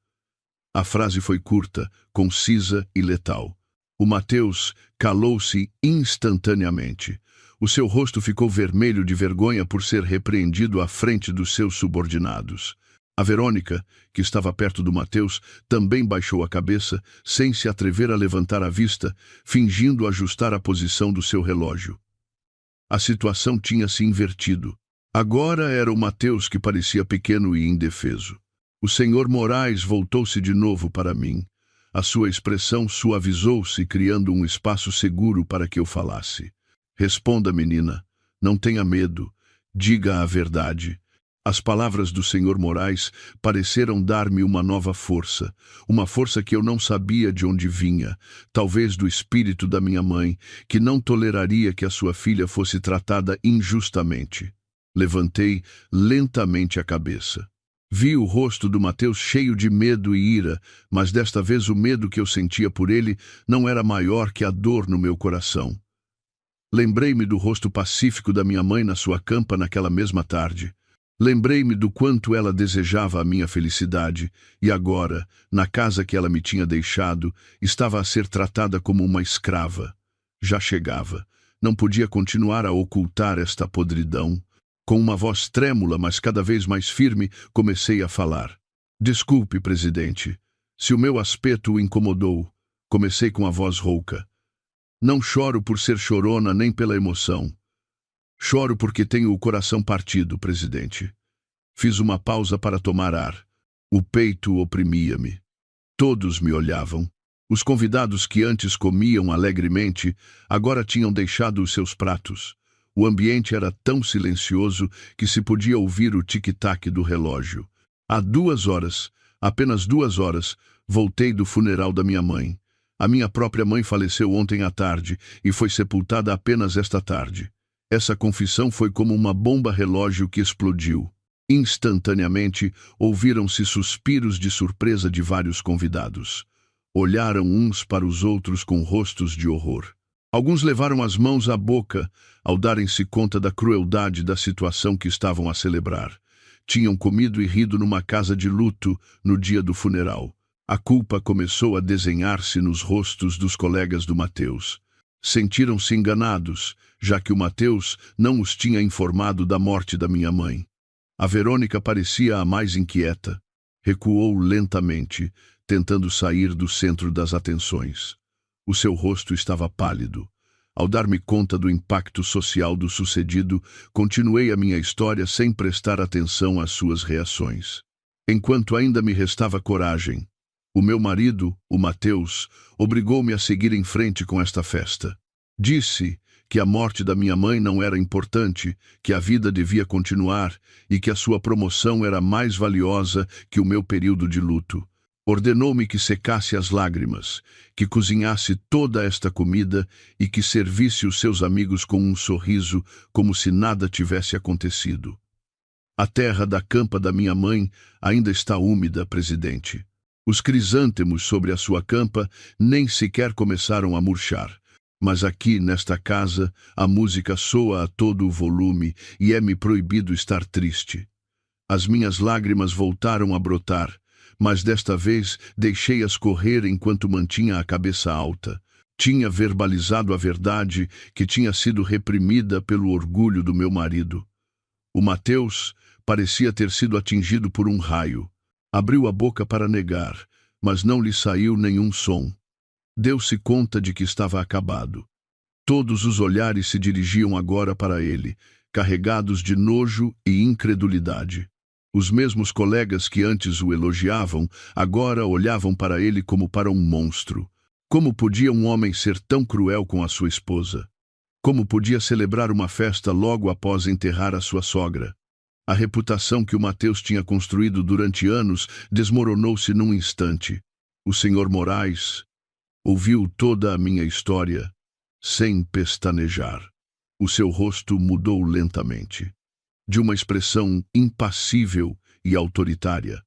A frase foi curta, concisa e letal. O Mateus calou-se instantaneamente. O seu rosto ficou vermelho de vergonha por ser repreendido à frente dos seus subordinados. A Verônica, que estava perto do Mateus, também baixou a cabeça, sem se atrever a levantar a vista, fingindo ajustar a posição do seu relógio. A situação tinha se invertido. Agora era o Mateus que parecia pequeno e indefeso. O Sr. Moraes voltou-se de novo para mim. A sua expressão suavizou-se, criando um espaço seguro para que eu falasse. Responda, menina. Não tenha medo. Diga a verdade. As palavras do Sr. Moraes pareceram dar-me uma nova força, uma força que eu não sabia de onde vinha, talvez do espírito da minha mãe, que não toleraria que a sua filha fosse tratada injustamente. Levantei lentamente a cabeça. Vi o rosto do Mateus cheio de medo e ira, mas desta vez o medo que eu sentia por ele não era maior que a dor no meu coração. Lembrei-me do rosto pacífico da minha mãe na sua campa naquela mesma tarde. Lembrei-me do quanto ela desejava a minha felicidade, e agora, na casa que ela me tinha deixado, estava a ser tratada como uma escrava. Já chegava. Não podia continuar a ocultar esta podridão. Com uma voz trêmula, mas cada vez mais firme, comecei a falar. Desculpe, presidente. Se o meu aspecto o incomodou, comecei com a voz rouca. Não choro por ser chorona nem pela emoção. Choro porque tenho o coração partido, presidente. Fiz uma pausa para tomar ar. O peito oprimia-me. Todos me olhavam. Os convidados que antes comiam alegremente, agora tinham deixado os seus pratos. O ambiente era tão silencioso que se podia ouvir o tic-tac do relógio. Há 2 horas, apenas 2 horas, voltei do funeral da minha mãe. A minha própria mãe faleceu ontem à tarde e foi sepultada apenas esta tarde. Essa confissão foi como uma bomba-relógio que explodiu. Instantaneamente, ouviram-se suspiros de surpresa de vários convidados. Olharam uns para os outros com rostos de horror. Alguns levaram as mãos à boca ao darem-se conta da crueldade da situação que estavam a celebrar. Tinham comido e rido numa casa de luto no dia do funeral. A culpa começou a desenhar-se nos rostos dos colegas do Mateus. Sentiram-se enganados, já que o Mateus não os tinha informado da morte da minha mãe. A Verônica parecia a mais inquieta. Recuou lentamente, tentando sair do centro das atenções. O seu rosto estava pálido. Ao dar-me conta do impacto social do sucedido, continuei a minha história sem prestar atenção às suas reações. Enquanto ainda me restava coragem, o meu marido, o Mateus, obrigou-me a seguir em frente com esta festa. Disse que a morte da minha mãe não era importante, que a vida devia continuar e que a sua promoção era mais valiosa que o meu período de luto. Ordenou-me que secasse as lágrimas, que cozinhasse toda esta comida e que servisse os seus amigos com um sorriso, como se nada tivesse acontecido. A terra da campa da minha mãe ainda está úmida, presidente. Os crisântemos sobre a sua campa nem sequer começaram a murchar. Mas aqui, nesta casa, a música soa a todo o volume e é-me proibido estar triste. As minhas lágrimas voltaram a brotar, mas desta vez deixei-as correr enquanto mantinha a cabeça alta. Tinha verbalizado a verdade que tinha sido reprimida pelo orgulho do meu marido. O Mateus parecia ter sido atingido por um raio. Abriu a boca para negar, mas não lhe saiu nenhum som. Deu-se conta de que estava acabado. Todos os olhares se dirigiam agora para ele, carregados de nojo e incredulidade. Os mesmos colegas que antes o elogiavam, agora olhavam para ele como para um monstro. Como podia um homem ser tão cruel com a sua esposa? Como podia celebrar uma festa logo após enterrar a sua sogra? A reputação que o Mateus tinha construído durante anos desmoronou-se num instante. O Sr. Moraes ouviu toda a minha história sem pestanejar. O seu rosto mudou lentamente, de uma expressão impassível e autoritária.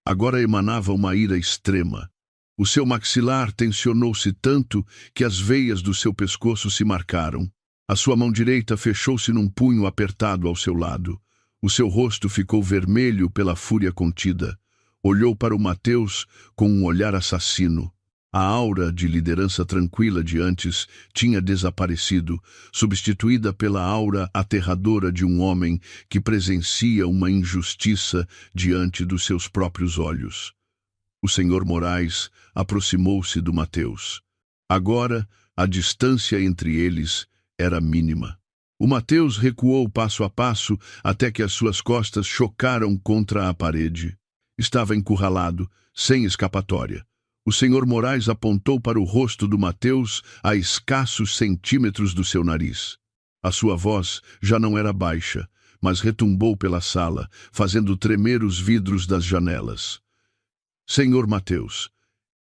Agora emanava uma ira extrema. O seu maxilar tensionou-se tanto que as veias do seu pescoço se marcaram. A sua mão direita fechou-se num punho apertado ao seu lado. O seu rosto ficou vermelho pela fúria contida. Olhou para o Mateus com um olhar assassino. A aura de liderança tranquila de antes tinha desaparecido, substituída pela aura aterradora de um homem que presencia uma injustiça diante dos seus próprios olhos. O Sr. Moraes aproximou-se do Mateus. Agora, a distância entre eles era mínima. O Mateus recuou passo a passo até que as suas costas chocaram contra a parede. Estava encurralado, sem escapatória. O Sr. Moraes apontou para o rosto do Mateus a escassos centímetros do seu nariz. A sua voz já não era baixa, mas retumbou pela sala, fazendo tremer os vidros das janelas. Senhor Mateus,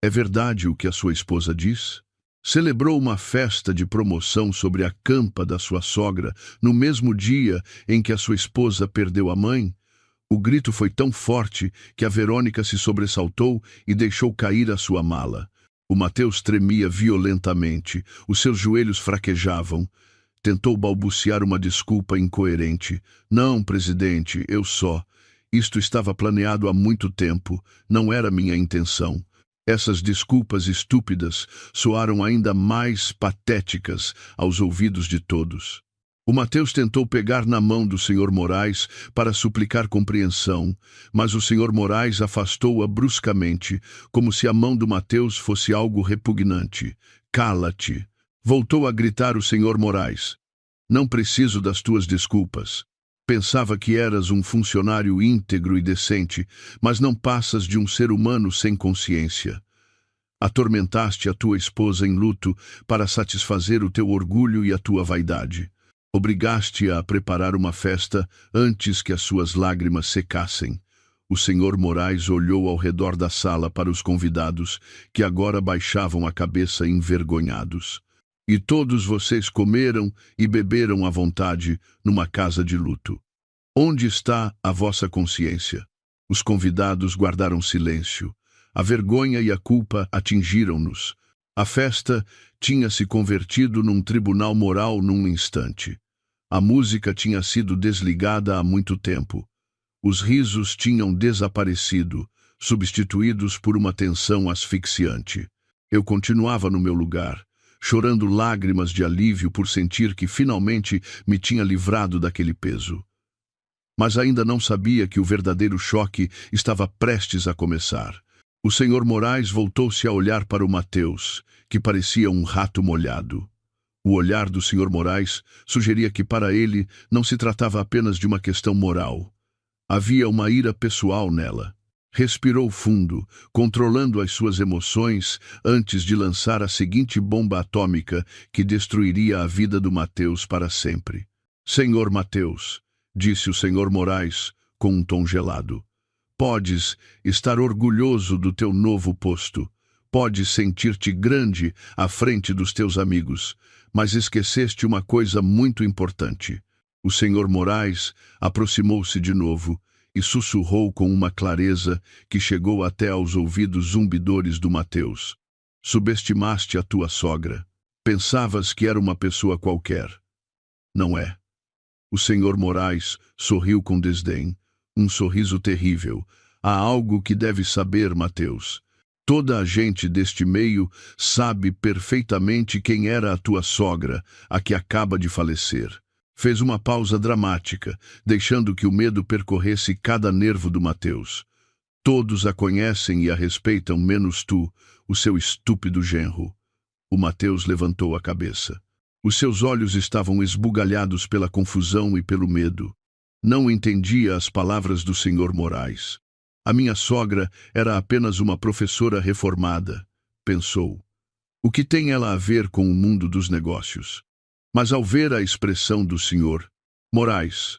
é verdade o que a sua esposa diz? Celebrou uma festa de promoção sobre a campa da sua sogra no mesmo dia em que a sua esposa perdeu a mãe? O grito foi tão forte que a Verônica se sobressaltou e deixou cair a sua mala. O Mateus tremia violentamente, os seus joelhos fraquejavam. Tentou balbuciar uma desculpa incoerente. Não, presidente, eu só. Isto estava planeado há muito tempo, não era minha intenção. Essas desculpas estúpidas soaram ainda mais patéticas aos ouvidos de todos. O Mateus tentou pegar na mão do Sr. Moraes para suplicar compreensão, mas o Sr. Moraes afastou-a bruscamente, como se a mão do Mateus fosse algo repugnante. Cala-te! Voltou a gritar o Sr. Moraes. Não preciso das tuas desculpas. Pensava que eras um funcionário íntegro e decente, mas não passas de um ser humano sem consciência. Atormentaste a tua esposa em luto para satisfazer o teu orgulho e a tua vaidade. Obrigaste-a a preparar uma festa antes que as suas lágrimas secassem. O Sr. Moraes olhou ao redor da sala para os convidados, que agora baixavam a cabeça envergonhados. E todos vocês comeram e beberam à vontade numa casa de luto. Onde está a vossa consciência? Os convidados guardaram silêncio. A vergonha e a culpa atingiram-nos. A festa tinha se convertido num tribunal moral num instante. A música tinha sido desligada há muito tempo. Os risos tinham desaparecido, substituídos por uma tensão asfixiante. Eu continuava no meu lugar, chorando lágrimas de alívio por sentir que finalmente me tinha livrado daquele peso. Mas ainda não sabia que o verdadeiro choque estava prestes a começar. O Sr. Moraes voltou-se a olhar para o Mateus, que parecia um rato molhado. O olhar do Sr. Moraes sugeria que para ele não se tratava apenas de uma questão moral. Havia uma ira pessoal nela. Respirou fundo, controlando as suas emoções antes de lançar a seguinte bomba atômica que destruiria a vida do Mateus para sempre. Senhor Mateus, disse o Sr. Moraes com um tom gelado, podes estar orgulhoso do teu novo posto. Podes sentir-te grande à frente dos teus amigos, mas esqueceste uma coisa muito importante. O Sr. Moraes aproximou-se de novo e sussurrou com uma clareza que chegou até aos ouvidos zumbidores do Mateus. Subestimaste a tua sogra. Pensavas que era uma pessoa qualquer. Não é. O Sr. Moraes sorriu com desdém, um sorriso terrível. Há algo que deves saber, Mateus. Toda a gente deste meio sabe perfeitamente quem era a tua sogra, a que acaba de falecer. Fez uma pausa dramática, deixando que o medo percorresse cada nervo do Mateus. Todos a conhecem e a respeitam, menos tu, o seu estúpido genro. O Mateus levantou a cabeça. Os seus olhos estavam esbugalhados pela confusão e pelo medo. Não entendia as palavras do Sr. Moraes. A minha sogra era apenas uma professora reformada, pensou. O que tem ela a ver com o mundo dos negócios? Mas ao ver a expressão do Sr. Moraes,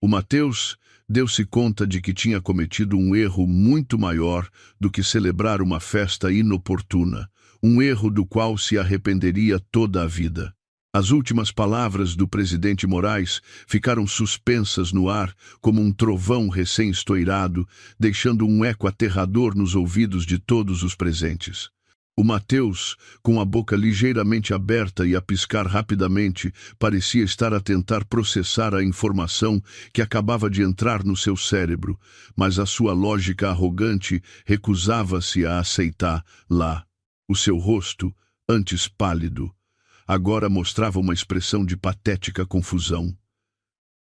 o Mateus deu-se conta de que tinha cometido um erro muito maior do que celebrar uma festa inoportuna, um erro do qual se arrependeria toda a vida. As últimas palavras do presidente Moraes ficaram suspensas no ar como um trovão recém-estourado, deixando um eco aterrador nos ouvidos de todos os presentes. O Mateus, com a boca ligeiramente aberta e a piscar rapidamente, parecia estar a tentar processar a informação que acabava de entrar no seu cérebro, mas a sua lógica arrogante recusava-se a aceitar lá. O seu rosto, antes pálido, agora mostrava uma expressão de patética confusão.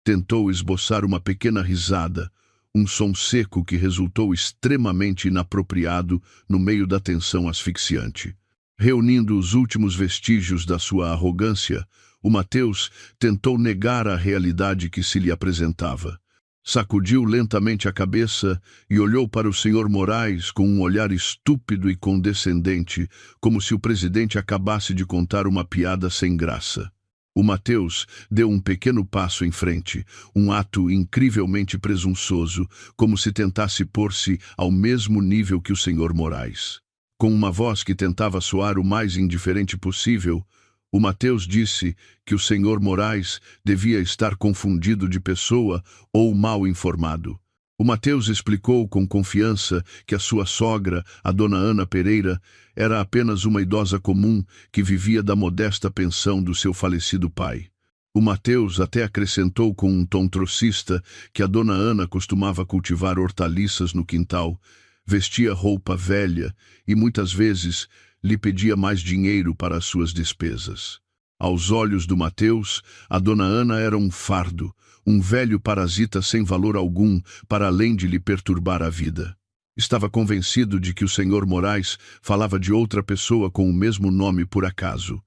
Tentou esboçar uma pequena risada, um som seco que resultou extremamente inapropriado no meio da tensão asfixiante. Reunindo os últimos vestígios da sua arrogância, o Mateus tentou negar a realidade que se lhe apresentava. Sacudiu lentamente a cabeça e olhou para o Sr. Moraes com um olhar estúpido e condescendente, como se o presidente acabasse de contar uma piada sem graça. O Mateus deu um pequeno passo em frente, um ato incrivelmente presunçoso, como se tentasse pôr-se ao mesmo nível que o Sr. Moraes. Com uma voz que tentava soar o mais indiferente possível, o Mateus disse que o Sr. Moraes devia estar confundido de pessoa ou mal informado. O Mateus explicou com confiança que a sua sogra, a dona Ana Pereira, era apenas uma idosa comum que vivia da modesta pensão do seu falecido pai. O Mateus até acrescentou com um tom trocista que a dona Ana costumava cultivar hortaliças no quintal, vestia roupa velha e muitas vezes lhe pedia mais dinheiro para as suas despesas. Aos olhos do Mateus, a dona Ana era um fardo, um velho parasita sem valor algum, para além de lhe perturbar a vida. Estava convencido de que o Sr. Moraes falava de outra pessoa com o mesmo nome por acaso.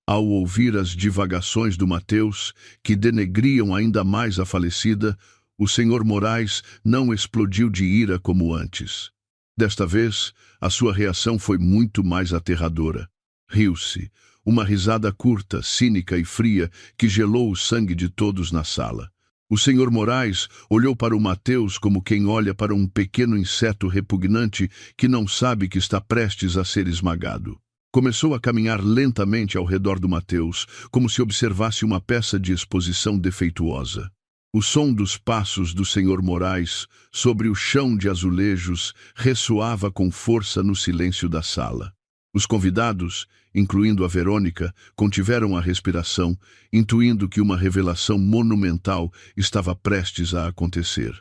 Ao ouvir as divagações do Mateus, que denegriam ainda mais a falecida, o Sr. Moraes não explodiu de ira como antes. Desta vez, a sua reação foi muito mais aterradora. Riu-se, uma risada curta, cínica e fria que gelou o sangue de todos na sala. O Sr. Moraes olhou para o Mateus como quem olha para um pequeno inseto repugnante que não sabe que está prestes a ser esmagado. Começou a caminhar lentamente ao redor do Mateus, como se observasse uma peça de exposição defeituosa. O som dos passos do Sr. Moraes sobre o chão de azulejos ressoava com força no silêncio da sala. Os convidados, incluindo a Verônica, contiveram a respiração, intuindo que uma revelação monumental estava prestes a acontecer.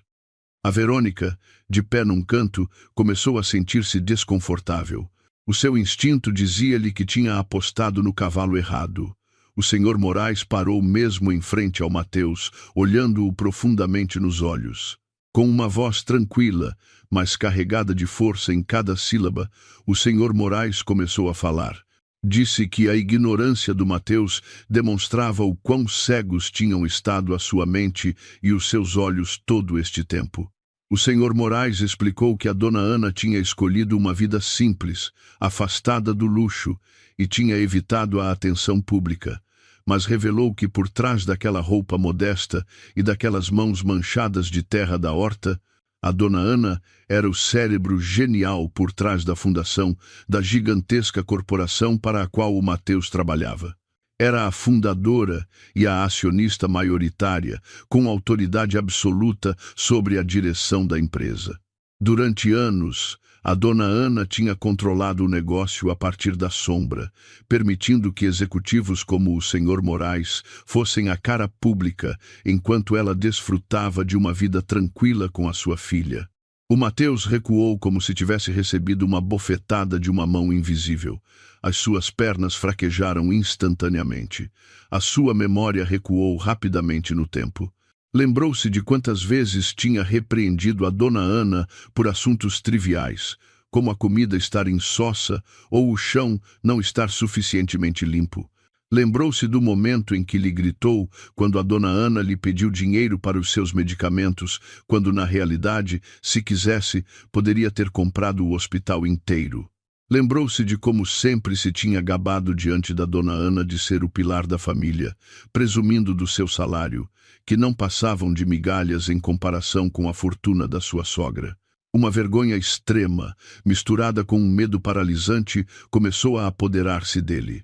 A Verônica, de pé num canto, começou a sentir-se desconfortável. O seu instinto dizia-lhe que tinha apostado no cavalo errado. O Sr. Moraes parou mesmo em frente ao Mateus, olhando-o profundamente nos olhos. Com uma voz tranquila, mas carregada de força em cada sílaba, o Sr. Moraes começou a falar. Disse que a ignorância do Mateus demonstrava o quão cegos tinham estado a sua mente e os seus olhos todo este tempo. O Sr. Moraes explicou que a dona Ana tinha escolhido uma vida simples, afastada do luxo, e tinha evitado a atenção pública, mas revelou que por trás daquela roupa modesta e daquelas mãos manchadas de terra da horta, a dona Ana era o cérebro genial por trás da fundação da gigantesca corporação para a qual o Mateus trabalhava. Era a fundadora e a acionista maioritária, com autoridade absoluta sobre a direção da empresa. Durante anos, a dona Ana tinha controlado o negócio a partir da sombra, permitindo que executivos como o Sr. Moraes fossem a cara pública, enquanto ela desfrutava de uma vida tranquila com a sua filha. O Mateus recuou como se tivesse recebido uma bofetada de uma mão invisível. As suas pernas fraquejaram instantaneamente. A sua memória recuou rapidamente no tempo. Lembrou-se de quantas vezes tinha repreendido a dona Ana por assuntos triviais, como a comida estar insossa ou o chão não estar suficientemente limpo. Lembrou-se do momento em que lhe gritou quando a dona Ana lhe pediu dinheiro para os seus medicamentos, quando na realidade, se quisesse, poderia ter comprado o hospital inteiro. Lembrou-se de como sempre se tinha gabado diante da dona Ana de ser o pilar da família, presumindo do seu salário, que não passavam de migalhas em comparação com a fortuna da sua sogra. Uma vergonha extrema, misturada com um medo paralisante, começou a apoderar-se dele.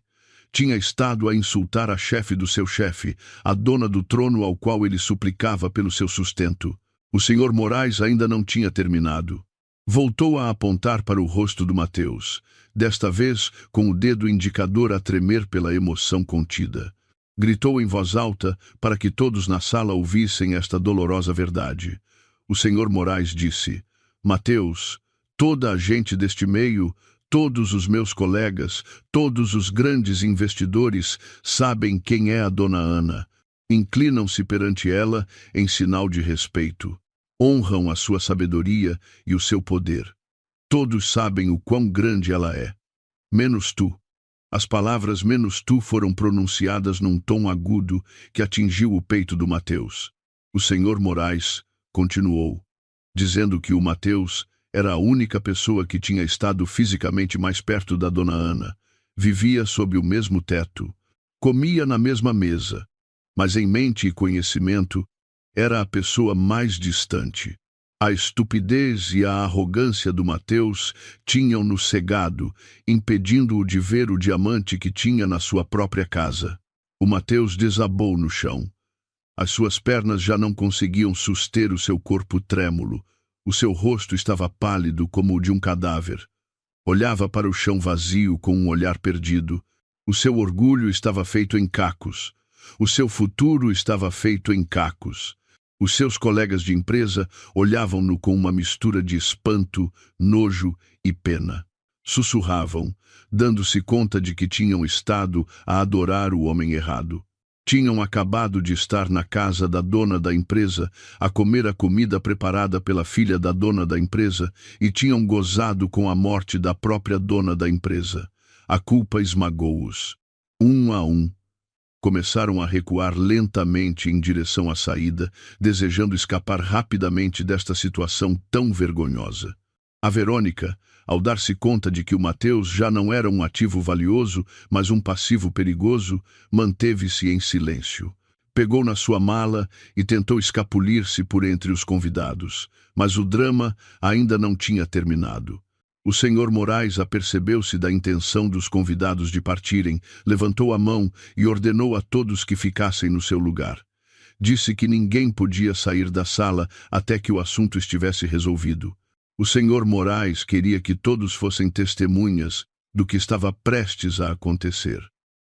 Tinha estado a insultar a chefe do seu chefe, a dona do trono ao qual ele suplicava pelo seu sustento. O Sr. Moraes ainda não tinha terminado. Voltou a apontar para o rosto do Mateus, desta vez com o dedo indicador a tremer pela emoção contida. Gritou em voz alta para que todos na sala ouvissem esta dolorosa verdade. O Sr. Moraes disse: Mateus, toda a gente deste meio, todos os meus colegas, todos os grandes investidores sabem quem é a dona Ana. Inclinam-se perante ela em sinal de respeito. Honram a sua sabedoria e o seu poder. Todos sabem o quão grande ela é. Menos tu. As palavras menos tu foram pronunciadas num tom agudo que atingiu o peito do Mateus. O Sr. Moraes continuou, dizendo que o Mateus era a única pessoa que tinha estado fisicamente mais perto da dona Ana. Vivia sob o mesmo teto. Comia na mesma mesa. Mas em mente e conhecimento, era a pessoa mais distante. A estupidez e a arrogância do Mateus tinham-no cegado, impedindo-o de ver o diamante que tinha na sua própria casa. O Mateus desabou no chão. As suas pernas já não conseguiam suster o seu corpo trêmulo. O seu rosto estava pálido como o de um cadáver. Olhava para o chão vazio com um olhar perdido. O seu orgulho estava feito em cacos. O seu futuro estava feito em cacos. Os seus colegas de empresa olhavam-no com uma mistura de espanto, nojo e pena. Sussurravam, dando-se conta de que tinham estado a adorar o homem errado. Tinham acabado de estar na casa da dona da empresa, a comer a comida preparada pela filha da dona da empresa, e tinham gozado com a morte da própria dona da empresa. A culpa esmagou-os. Um a um, começaram a recuar lentamente em direção à saída, desejando escapar rapidamente desta situação tão vergonhosa. A Verônica, ao dar-se conta de que o Mateus já não era um ativo valioso, mas um passivo perigoso, manteve-se em silêncio. Pegou na sua mala e tentou escapulir-se por entre os convidados, mas o drama ainda não tinha terminado. O Sr. Moraes apercebeu-se da intenção dos convidados de partirem, levantou a mão e ordenou a todos que ficassem no seu lugar. Disse que ninguém podia sair da sala até que o assunto estivesse resolvido. O Sr. Moraes queria que todos fossem testemunhas do que estava prestes a acontecer.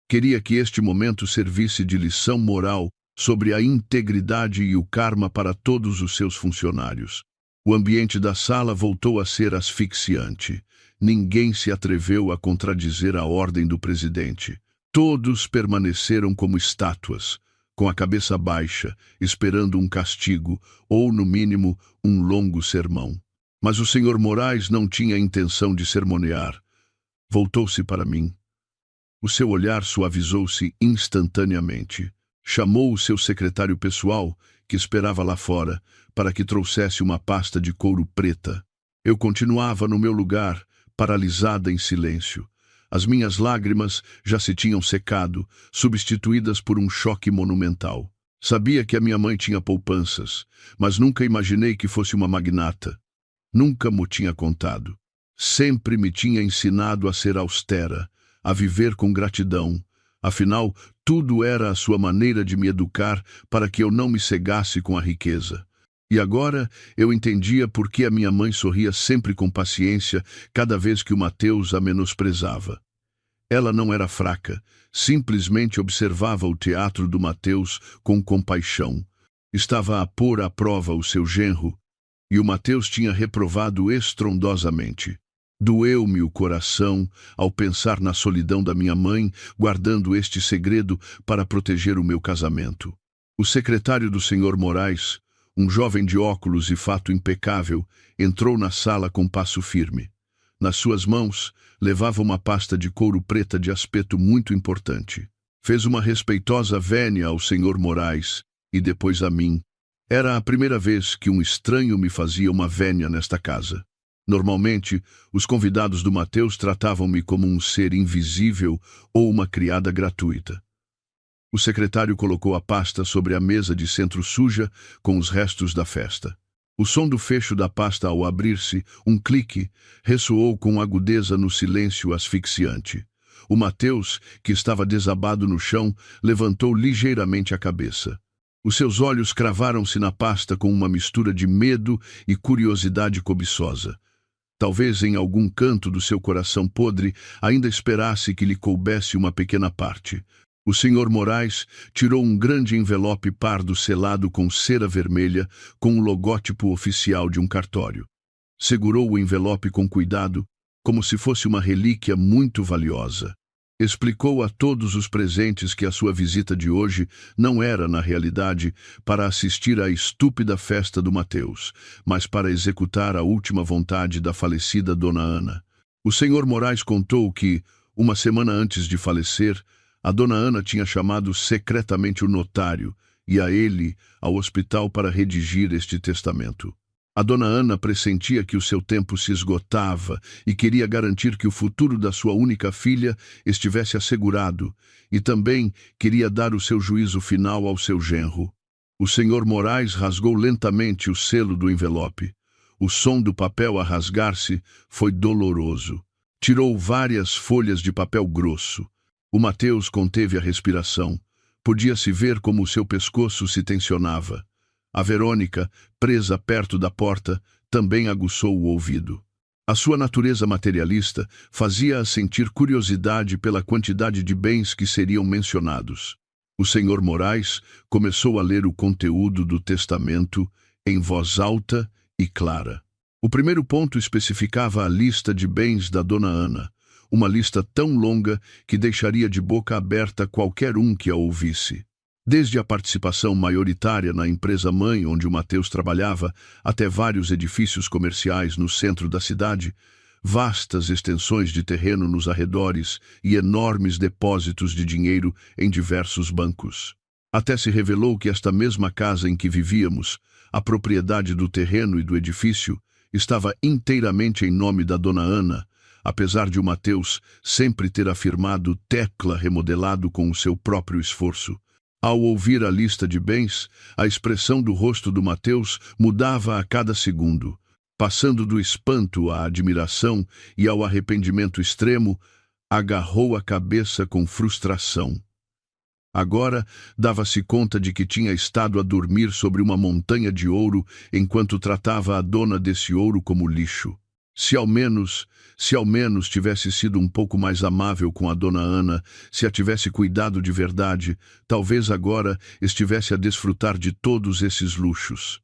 Queria que este momento servisse de lição moral sobre a integridade e o karma para todos os seus funcionários. O ambiente da sala voltou a ser asfixiante. Ninguém se atreveu a contradizer a ordem do presidente. Todos permaneceram como estátuas, com a cabeça baixa, esperando um castigo ou, no mínimo, um longo sermão. Mas o Sr. Moraes não tinha intenção de sermonear. Voltou-se para mim. O seu olhar suavizou-se instantaneamente. Chamou o seu secretário pessoal, que esperava lá fora, para que trouxesse uma pasta de couro preta. Eu continuava no meu lugar, paralisada em silêncio. As minhas lágrimas já se tinham secado, substituídas por um choque monumental. Sabia que a minha mãe tinha poupanças, mas nunca imaginei que fosse uma magnata. Nunca mo tinha contado. Sempre me tinha ensinado a ser austera, a viver com gratidão. Afinal, tudo era a sua maneira de me educar para que eu não me cegasse com a riqueza. E agora eu entendia por que a minha mãe sorria sempre com paciência cada vez que o Mateus a menosprezava. Ela não era fraca, simplesmente observava o teatro do Mateus com compaixão. Estava a pôr à prova o seu genro, e o Mateus tinha reprovado estrondosamente. Doeu-me o coração ao pensar na solidão da minha mãe, guardando este segredo para proteger o meu casamento. O secretário do Sr. Moraes, um jovem de óculos e fato impecável, entrou na sala com passo firme. Nas suas mãos, levava uma pasta de couro preta de aspecto muito importante. Fez uma respeitosa vénia ao Sr. Moraes e depois a mim. Era a primeira vez que um estranho me fazia uma vénia nesta casa. Normalmente, os convidados do Mateus tratavam-me como um ser invisível ou uma criada gratuita. O secretário colocou a pasta sobre a mesa de centro suja com os restos da festa. O som do fecho da pasta ao abrir-se, um clique, ressoou com agudeza no silêncio asfixiante. O Mateus, que estava desabado no chão, levantou ligeiramente a cabeça. Os seus olhos cravaram-se na pasta com uma mistura de medo e curiosidade cobiçosa. Talvez em algum canto do seu coração podre ainda esperasse que lhe coubesse uma pequena parte. O Sr. Moraes tirou um grande envelope pardo selado com cera vermelha com o logótipo oficial de um cartório. Segurou o envelope com cuidado, como se fosse uma relíquia muito valiosa. Explicou a todos os presentes que a sua visita de hoje não era, na realidade, para assistir à estúpida festa do Mateus, mas para executar a última vontade da falecida Dona Ana. O Sr. Moraes contou que, uma semana antes de falecer, a Dona Ana tinha chamado secretamente o notário e a ele ao hospital para redigir este testamento. A Dona Ana pressentia que o seu tempo se esgotava e queria garantir que o futuro da sua única filha estivesse assegurado, e também queria dar o seu juízo final ao seu genro. O Sr. Moraes rasgou lentamente o selo do envelope. O som do papel a rasgar-se foi doloroso. Tirou várias folhas de papel grosso. O Mateus conteve a respiração. Podia-se ver como o seu pescoço se tensionava. A Verônica, presa perto da porta, também aguçou o ouvido. A sua natureza materialista fazia-a sentir curiosidade pela quantidade de bens que seriam mencionados. O Sr. Moraes começou a ler o conteúdo do testamento em voz alta e clara. O primeiro ponto especificava a lista de bens da Dona Ana, uma lista tão longa que deixaria de boca aberta qualquer um que a ouvisse. Desde a participação maioritária na empresa-mãe onde o Mateus trabalhava, até vários edifícios comerciais no centro da cidade, vastas extensões de terreno nos arredores e enormes depósitos de dinheiro em diversos bancos. Até se revelou que esta mesma casa em que vivíamos, a propriedade do terreno e do edifício, estava inteiramente em nome da Dona Ana, apesar de o Mateus sempre ter afirmado tê-la remodelado com o seu próprio esforço. Ao ouvir a lista de bens, a expressão do rosto do Mateus mudava a cada segundo, passando do espanto à admiração e ao arrependimento extremo, agarrou a cabeça com frustração. Agora dava-se conta de que tinha estado a dormir sobre uma montanha de ouro enquanto tratava a dona desse ouro como lixo. Se ao menos tivesse sido um pouco mais amável com a Dona Ana, se a tivesse cuidado de verdade, talvez agora estivesse a desfrutar de todos esses luxos.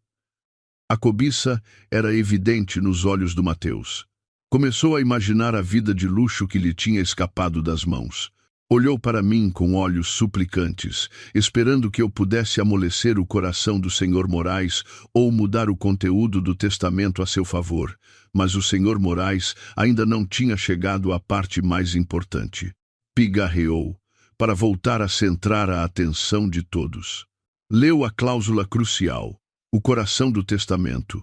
A cobiça era evidente nos olhos do Mateus. Começou a imaginar a vida de luxo que lhe tinha escapado das mãos. Olhou para mim com olhos suplicantes, esperando que eu pudesse amolecer o coração do Sr. Moraes ou mudar o conteúdo do testamento a seu favor, mas o Sr. Moraes ainda não tinha chegado à parte mais importante. Pigarreou, para voltar a centrar a atenção de todos. Leu a cláusula crucial, o coração do testamento,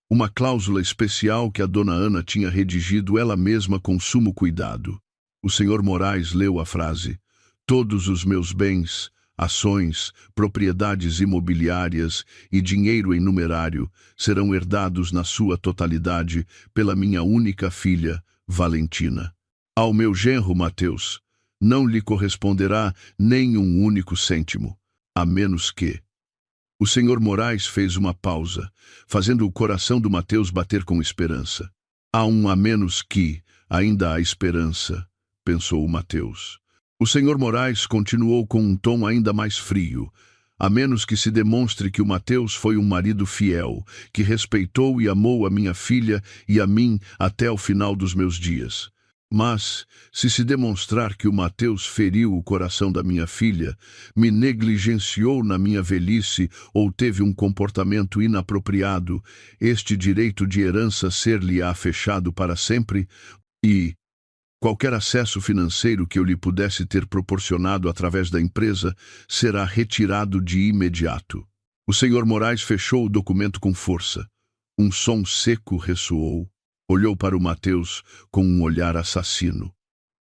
uma cláusula especial que a Dona Ana tinha redigido ela mesma com sumo cuidado. O Sr. Moraes leu a frase: "Todos os meus bens, ações, propriedades imobiliárias e dinheiro em numerário serão herdados na sua totalidade pela minha única filha, Valentina. Ao meu genro Mateus não lhe corresponderá nem um único cêntimo, a menos que..." O Sr. Moraes fez uma pausa, fazendo o coração do Mateus bater com esperança. Há um a menos que, ainda há esperança, pensou o Mateus. O Sr. Moraes continuou com um tom ainda mais frio, a menos que se demonstre que o Mateus foi um marido fiel, que respeitou e amou a minha filha e a mim até o final dos meus dias. Mas, se demonstrar que o Mateus feriu o coração da minha filha, me negligenciou na minha velhice ou teve um comportamento inapropriado, este direito de herança ser-lhe-á fechado para sempre e qualquer acesso financeiro que eu lhe pudesse ter proporcionado através da empresa será retirado de imediato. O Sr. Moraes fechou o documento com força. Um som seco ressoou. Olhou para o Mateus com um olhar assassino.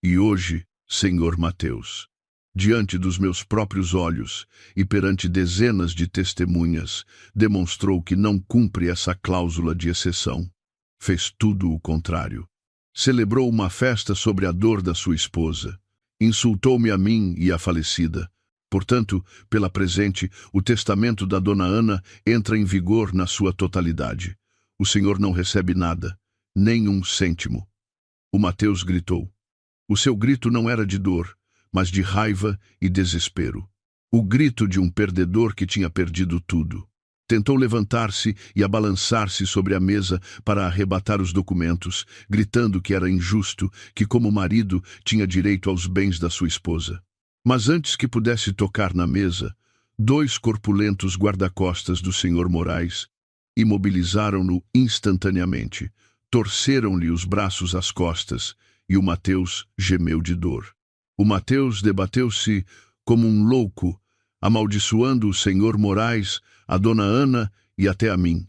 E hoje, senhor Mateus, diante dos meus próprios olhos e perante dezenas de testemunhas, demonstrou que não cumpre essa cláusula de exceção. Fez tudo o contrário. Celebrou uma festa sobre a dor da sua esposa. Insultou-me a mim e a falecida. Portanto, pela presente, o testamento da dona Ana entra em vigor na sua totalidade. O senhor não recebe nada, nem um cêntimo. O Mateus gritou. O seu grito não era de dor, mas de raiva e desespero. O grito de um perdedor que tinha perdido tudo. Tentou levantar-se e abalançar-se sobre a mesa para arrebatar os documentos, gritando que era injusto, que como marido tinha direito aos bens da sua esposa. Mas antes que pudesse tocar na mesa, 2 corpulentos guarda-costas do senhor Moraes imobilizaram-no instantaneamente, torceram-lhe os braços às costas e o Mateus gemeu de dor. O Mateus debateu-se como um louco, amaldiçoando o senhor Moraes, a dona Ana e até a mim.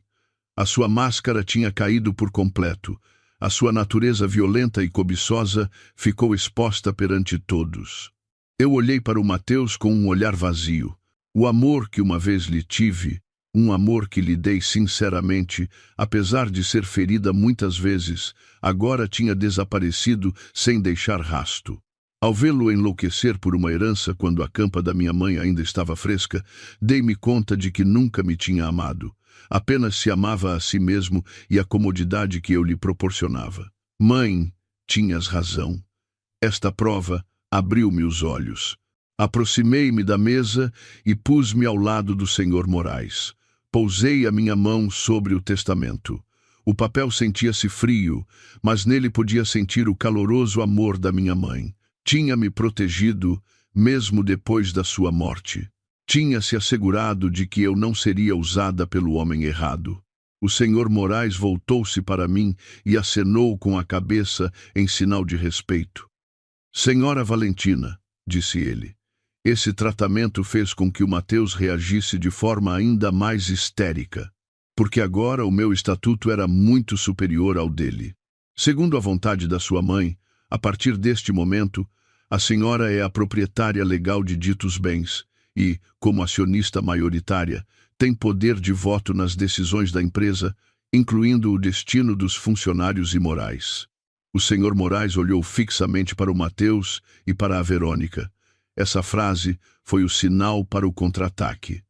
A sua máscara tinha caído por completo. A sua natureza violenta e cobiçosa ficou exposta perante todos. Eu olhei para o Mateus com um olhar vazio. O amor que uma vez lhe tive, um amor que lhe dei sinceramente, apesar de ser ferida muitas vezes, agora tinha desaparecido sem deixar rasto. Ao vê-lo enlouquecer por uma herança quando a campa da minha mãe ainda estava fresca, dei-me conta de que nunca me tinha amado. Apenas se amava a si mesmo e a comodidade que eu lhe proporcionava. Mãe, tinhas razão. Esta prova abriu-me os olhos. Aproximei-me da mesa e pus-me ao lado do senhor Moraes. Pousei a minha mão sobre o testamento. O papel sentia-se frio, mas nele podia sentir o caloroso amor da minha mãe. Tinha-me protegido, mesmo depois da sua morte. Tinha-se assegurado de que eu não seria usada pelo homem errado. O senhor Moraes voltou-se para mim e acenou com a cabeça em sinal de respeito. Senhora Valentina, disse ele, esse tratamento fez com que o Mateus reagisse de forma ainda mais histérica, porque agora o meu estatuto era muito superior ao dele. Segundo a vontade da sua mãe, a partir deste momento, a senhora é a proprietária legal de ditos bens e, como acionista maioritária, tem poder de voto nas decisões da empresa, incluindo o destino dos funcionários imorais. O senhor Moraes olhou fixamente para o Mateus e para a Verônica. Essa frase foi o sinal para o contra-ataque.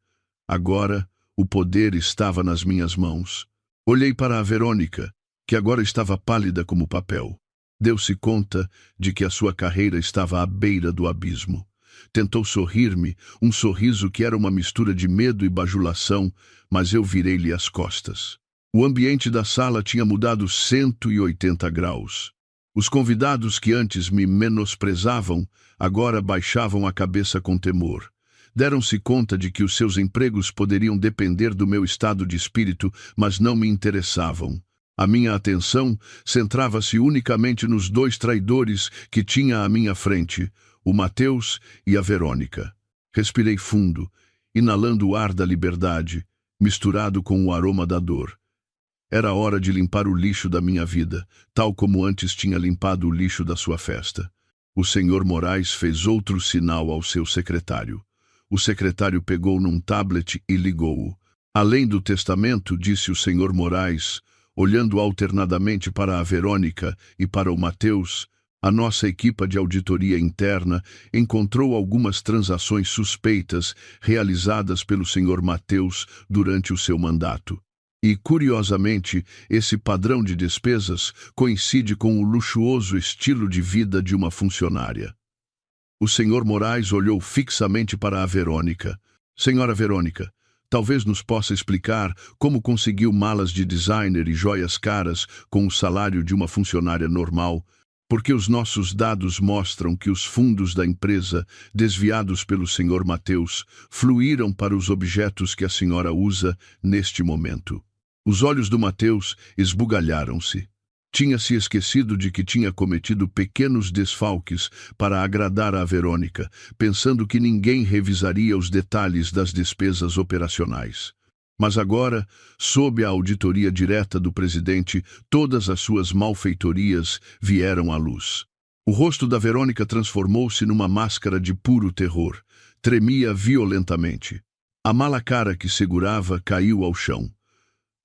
Agora, o poder estava nas minhas mãos. Olhei para a Verônica, que agora estava pálida como papel. Deu-se conta de que a sua carreira estava à beira do abismo. Tentou sorrir-me, um sorriso que era uma mistura de medo e bajulação, mas eu virei-lhe as costas. O ambiente da sala tinha mudado 180 graus. Os convidados que antes me menosprezavam, agora baixavam a cabeça com temor. Deram-se conta de que os seus empregos poderiam depender do meu estado de espírito, mas não me interessavam. A minha atenção centrava-se unicamente nos 2 traidores que tinha à minha frente, o Mateus e a Verônica. Respirei fundo, inalando o ar da liberdade, misturado com o aroma da dor. Era hora de limpar o lixo da minha vida, tal como antes tinha limpado o lixo da sua festa. O senhor Moraes fez outro sinal ao seu secretário. O secretário pegou num tablet e ligou-o. Além do testamento, disse o senhor Moraes, olhando alternadamente para a Verônica e para o Mateus, a nossa equipa de auditoria interna encontrou algumas transações suspeitas realizadas pelo senhor Mateus durante o seu mandato. E, curiosamente, esse padrão de despesas coincide com o luxuoso estilo de vida de uma funcionária. O senhor Moraes olhou fixamente para a Verônica. Senhora Verônica, talvez nos possa explicar como conseguiu malas de designer e joias caras com o salário de uma funcionária normal, porque os nossos dados mostram que os fundos da empresa, desviados pelo senhor Mateus, fluíram para os objetos que a senhora usa neste momento. Os olhos do Mateus esbugalharam-se. Tinha se esquecido de que tinha cometido pequenos desfalques para agradar a Verônica, pensando que ninguém revisaria os detalhes das despesas operacionais. Mas agora, sob a auditoria direta do presidente, todas as suas malfeitorias vieram à luz. O rosto da Verônica transformou-se numa máscara de puro terror. Tremia violentamente. A mala cara que segurava caiu ao chão.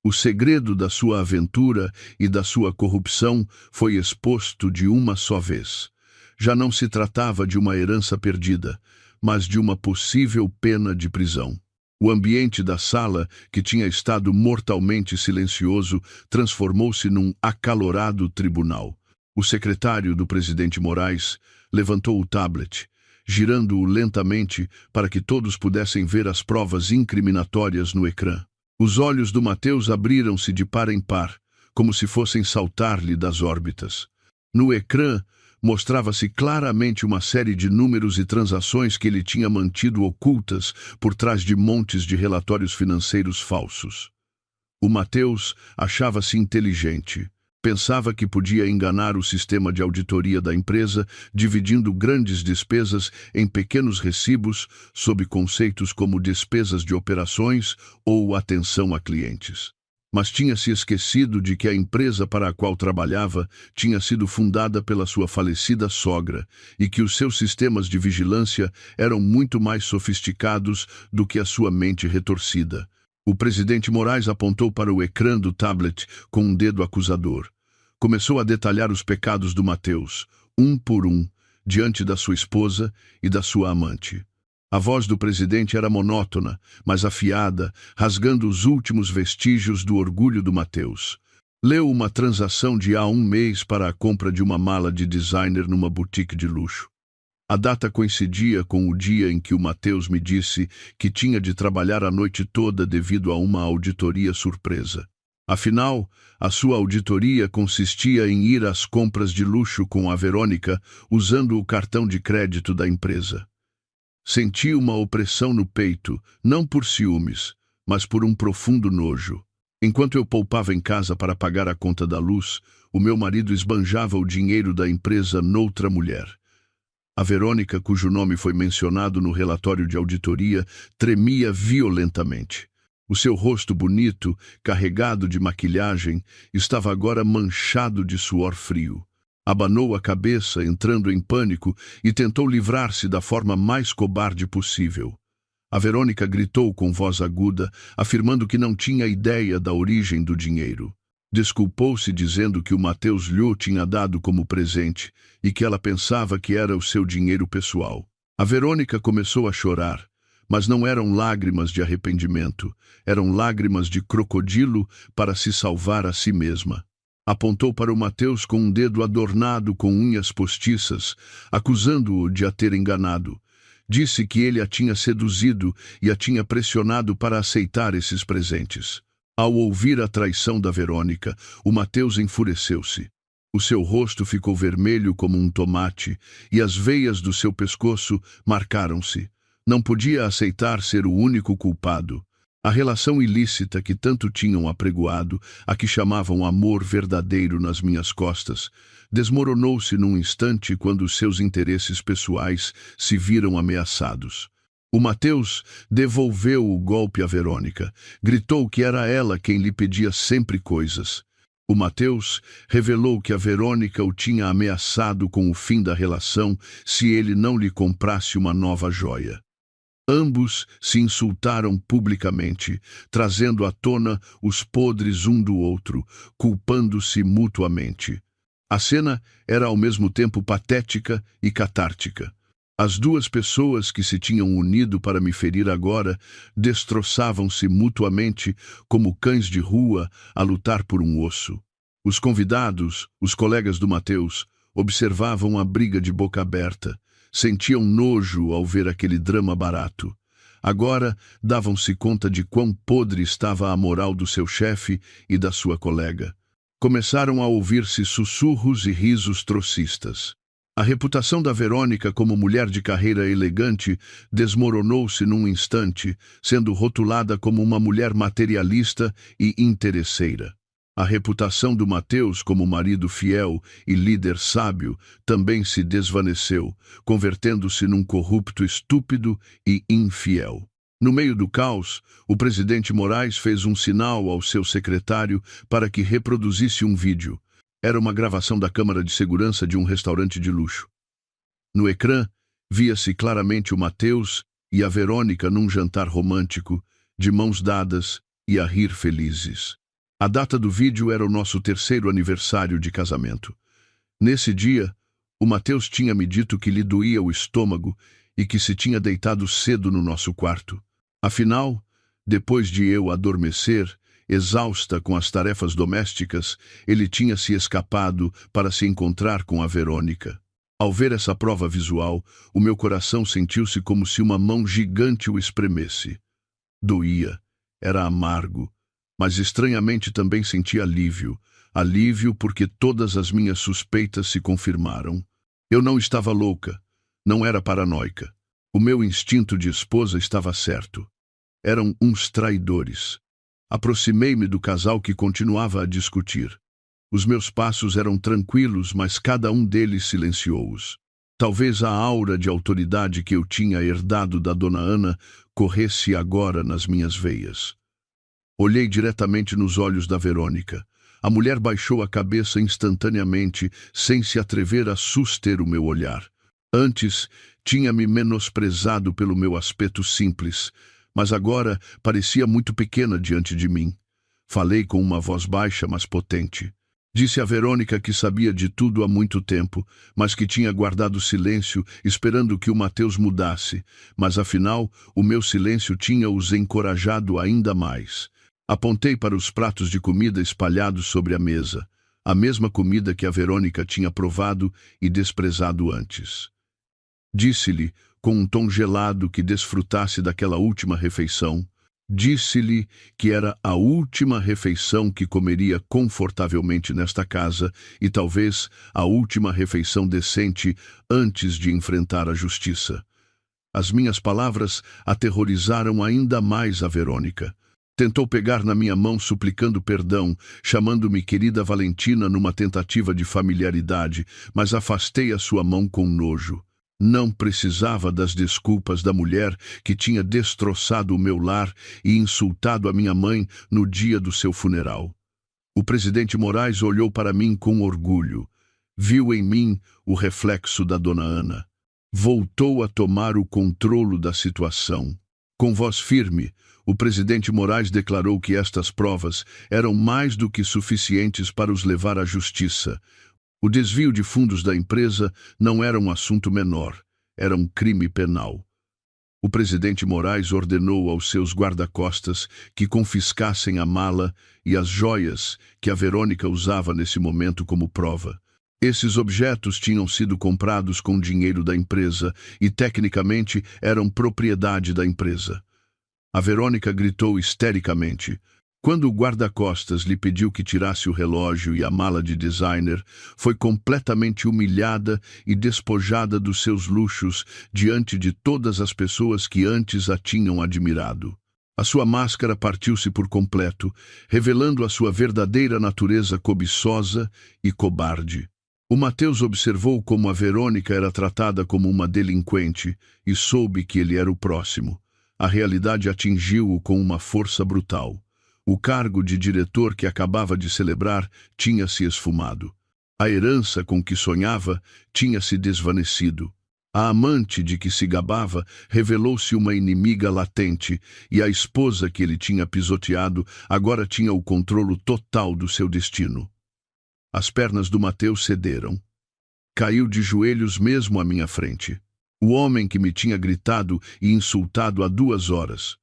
O segredo da sua aventura e da sua corrupção foi exposto de uma só vez. Já não se tratava de uma herança perdida, mas de uma possível pena de prisão. O ambiente da sala, que tinha estado mortalmente silencioso, transformou-se num acalorado tribunal. O secretário do presidente Moraes levantou o tablet, girando-o lentamente para que todos pudessem ver as provas incriminatórias no ecrã. Os olhos do Mateus abriram-se de par em par, como se fossem saltar-lhe das órbitas. No ecrã, mostrava-se claramente uma série de números e transações que ele tinha mantido ocultas por trás de montes de relatórios financeiros falsos. O Mateus achava-se inteligente. Pensava que podia enganar o sistema de auditoria da empresa, dividindo grandes despesas em pequenos recibos sob conceitos como despesas de operações ou atenção a clientes. Mas tinha se esquecido de que a empresa para a qual trabalhava tinha sido fundada pela sua falecida sogra e que os seus sistemas de vigilância eram muito mais sofisticados do que a sua mente retorcida. O presidente Moraes apontou para o ecrã do tablet com um dedo acusador. Começou a detalhar os pecados do Mateus, um por um, diante da sua esposa e da sua amante. A voz do presidente era monótona, mas afiada, rasgando os últimos vestígios do orgulho do Mateus. Leu uma transação de há um mês para a compra de uma mala de designer numa boutique de luxo. A data coincidia com o dia em que o Mateus me disse que tinha de trabalhar a noite toda devido a uma auditoria surpresa. Afinal, a sua auditoria consistia em ir às compras de luxo com a Verônica usando o cartão de crédito da empresa. Senti uma opressão no peito, não por ciúmes, mas por um profundo nojo. Enquanto eu poupava em casa para pagar a conta da luz, o meu marido esbanjava o dinheiro da empresa noutra mulher. A Verônica, cujo nome foi mencionado no relatório de auditoria, tremia violentamente. O seu rosto bonito, carregado de maquilhagem, estava agora manchado de suor frio. Abanou a cabeça, entrando em pânico, e tentou livrar-se da forma mais cobarde possível. A Verônica gritou com voz aguda, afirmando que não tinha ideia da origem do dinheiro. Desculpou-se dizendo que o Mateus lhe tinha dado como presente e que ela pensava que era o seu dinheiro pessoal. A Verônica começou a chorar, mas não eram lágrimas de arrependimento, eram lágrimas de crocodilo para se salvar a si mesma. Apontou para o Mateus com um dedo adornado com unhas postiças, acusando-o de a ter enganado. Disse que ele a tinha seduzido e a tinha pressionado para aceitar esses presentes. Ao ouvir a traição da Verônica, o Mateus enfureceu-se. O seu rosto ficou vermelho como um tomate e as veias do seu pescoço marcaram-se. Não podia aceitar ser o único culpado. A relação ilícita que tanto tinham apregoado, a que chamavam amor verdadeiro nas minhas costas, desmoronou-se num instante quando seus interesses pessoais se viram ameaçados. O Mateus devolveu o golpe à Verônica. Gritou que era ela quem lhe pedia sempre coisas. O Mateus revelou que a Verônica o tinha ameaçado com o fim da relação se ele não lhe comprasse uma nova joia. Ambos se insultaram publicamente, trazendo à tona os podres um do outro, culpando-se mutuamente. A cena era ao mesmo tempo patética e catártica. As duas pessoas que se tinham unido para me ferir agora destroçavam-se mutuamente como cães de rua a lutar por um osso. Os convidados, os colegas do Mateus, observavam a briga de boca aberta. Sentiam nojo ao ver aquele drama barato. Agora davam-se conta de quão podre estava a moral do seu chefe e da sua colega. Começaram a ouvir-se sussurros e risos trocistas. A reputação da Verônica como mulher de carreira elegante desmoronou-se num instante, sendo rotulada como uma mulher materialista e interesseira. A reputação do Mateus como marido fiel e líder sábio também se desvaneceu, convertendo-se num corrupto estúpido e infiel. No meio do caos, o presidente Moraes fez um sinal ao seu secretário para que reproduzisse um vídeo. Era uma gravação da câmara de segurança de um restaurante de luxo. No ecrã, via-se claramente o Mateus e a Verônica num jantar romântico, de mãos dadas e a rir felizes. A data do vídeo era o nosso 3º aniversário de casamento. Nesse dia, o Mateus tinha me dito que lhe doía o estômago e que se tinha deitado cedo no nosso quarto. Afinal, depois de eu adormecer, exausta com as tarefas domésticas, ele tinha se escapado para se encontrar com a Verônica. Ao ver essa prova visual, o meu coração sentiu-se como se uma mão gigante o espremesse. Doía, era amargo, mas estranhamente também senti alívio. Alívio porque todas as minhas suspeitas se confirmaram. Eu não estava louca, não era paranoica. O meu instinto de esposa estava certo. Eram uns traidores. Aproximei-me do casal que continuava a discutir. Os meus passos eram tranquilos, mas cada um deles silenciou-os. Talvez a aura de autoridade que eu tinha herdado da dona Ana corresse agora nas minhas veias. Olhei diretamente nos olhos da Verônica. A mulher baixou a cabeça instantaneamente, sem se atrever a suster o meu olhar. Antes, tinha-me menosprezado pelo meu aspecto simples, mas agora parecia muito pequena diante de mim. Falei com uma voz baixa, mas potente. Disse a Verônica que sabia de tudo há muito tempo, mas que tinha guardado silêncio, esperando que o Mateus mudasse. Mas, afinal, o meu silêncio tinha-os encorajado ainda mais. Apontei para os pratos de comida espalhados sobre a mesa, a mesma comida que a Verônica tinha provado e desprezado antes. Disse-lhe, com um tom gelado, que desfrutasse daquela última refeição. Disse-lhe que era a última refeição que comeria confortavelmente nesta casa e talvez a última refeição decente antes de enfrentar a justiça. As minhas palavras aterrorizaram ainda mais a Verônica. Tentou pegar na minha mão suplicando perdão, chamando-me querida Valentina numa tentativa de familiaridade, mas afastei a sua mão com nojo. Não precisava das desculpas da mulher que tinha destroçado o meu lar e insultado a minha mãe no dia do seu funeral. O presidente Moraes olhou para mim com orgulho. Viu em mim o reflexo da dona Ana. Voltou a tomar o controle da situação. Com voz firme, o presidente Moraes declarou que estas provas eram mais do que suficientes para os levar à justiça. O desvio de fundos da empresa não era um assunto menor, era um crime penal. O presidente Moraes ordenou aos seus guarda-costas que confiscassem a mala e as joias que a Verônica usava nesse momento como prova. Esses objetos tinham sido comprados com dinheiro da empresa e, tecnicamente, eram propriedade da empresa. A Verônica gritou histericamente. Quando o guarda-costas lhe pediu que tirasse o relógio e a mala de designer, foi completamente humilhada e despojada dos seus luxos diante de todas as pessoas que antes a tinham admirado. A sua máscara partiu-se por completo, revelando a sua verdadeira natureza cobiçosa e cobarde. O Mateus observou como a Verônica era tratada como uma delinquente e soube que ele era o próximo. A realidade atingiu-o com uma força brutal. O cargo de diretor que acabava de celebrar tinha se esfumado. A herança com que sonhava tinha se desvanecido. A amante de que se gabava revelou-se uma inimiga latente e a esposa que ele tinha pisoteado agora tinha o controle total do seu destino. As pernas do Mateus cederam. Caiu de joelhos mesmo à minha frente. O homem que me tinha gritado e insultado há 2 horas.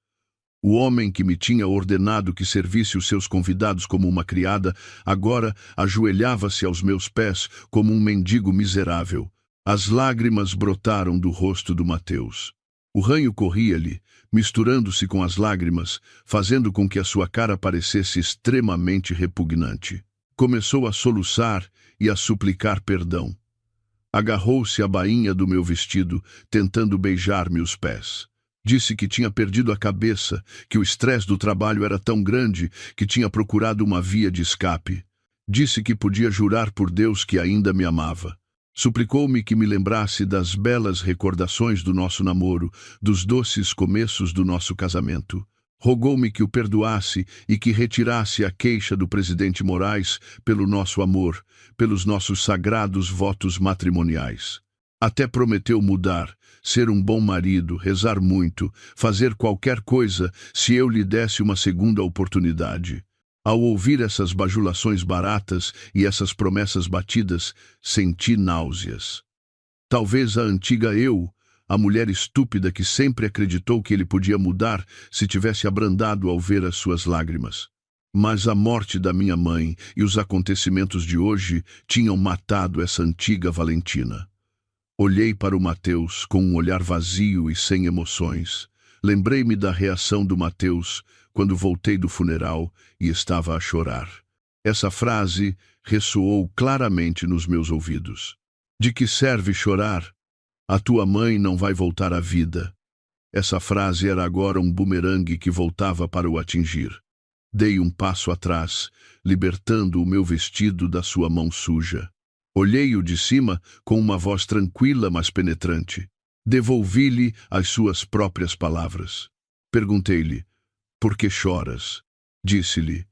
O homem que me tinha ordenado que servisse os seus convidados como uma criada, agora ajoelhava-se aos meus pés como um mendigo miserável. As lágrimas brotaram do rosto do Mateus. O ranho corria-lhe, misturando-se com as lágrimas, fazendo com que a sua cara parecesse extremamente repugnante. Começou a soluçar e a suplicar perdão. Agarrou-se à bainha do meu vestido, tentando beijar-me os pés. Disse que tinha perdido a cabeça, que o estresse do trabalho era tão grande que tinha procurado uma via de escape. Disse que podia jurar por Deus que ainda me amava. Suplicou-me que me lembrasse das belas recordações do nosso namoro, dos doces começos do nosso casamento. Rogou-me que o perdoasse e que retirasse a queixa do presidente Moraes pelo nosso amor, pelos nossos sagrados votos matrimoniais. Até prometeu mudar, ser um bom marido, rezar muito, fazer qualquer coisa se eu lhe desse uma segunda oportunidade. Ao ouvir essas bajulações baratas e essas promessas batidas, senti náuseas. Talvez a antiga eu, a mulher estúpida que sempre acreditou que ele podia mudar se tivesse abrandado ao ver as suas lágrimas. Mas a morte da minha mãe e os acontecimentos de hoje tinham matado essa antiga Valentina. Olhei para o Mateus com um olhar vazio e sem emoções. Lembrei-me da reação do Mateus quando voltei do funeral e estava a chorar. Essa frase ressoou claramente nos meus ouvidos. De que serve chorar? A tua mãe não vai voltar à vida. Essa frase era agora um bumerangue que voltava para o atingir. Dei um passo atrás, libertando o meu vestido da sua mão suja. Olhei-o de cima com uma voz tranquila, mas penetrante. Devolvi-lhe as suas próprias palavras. Perguntei-lhe, por que choras? Disse-lhe,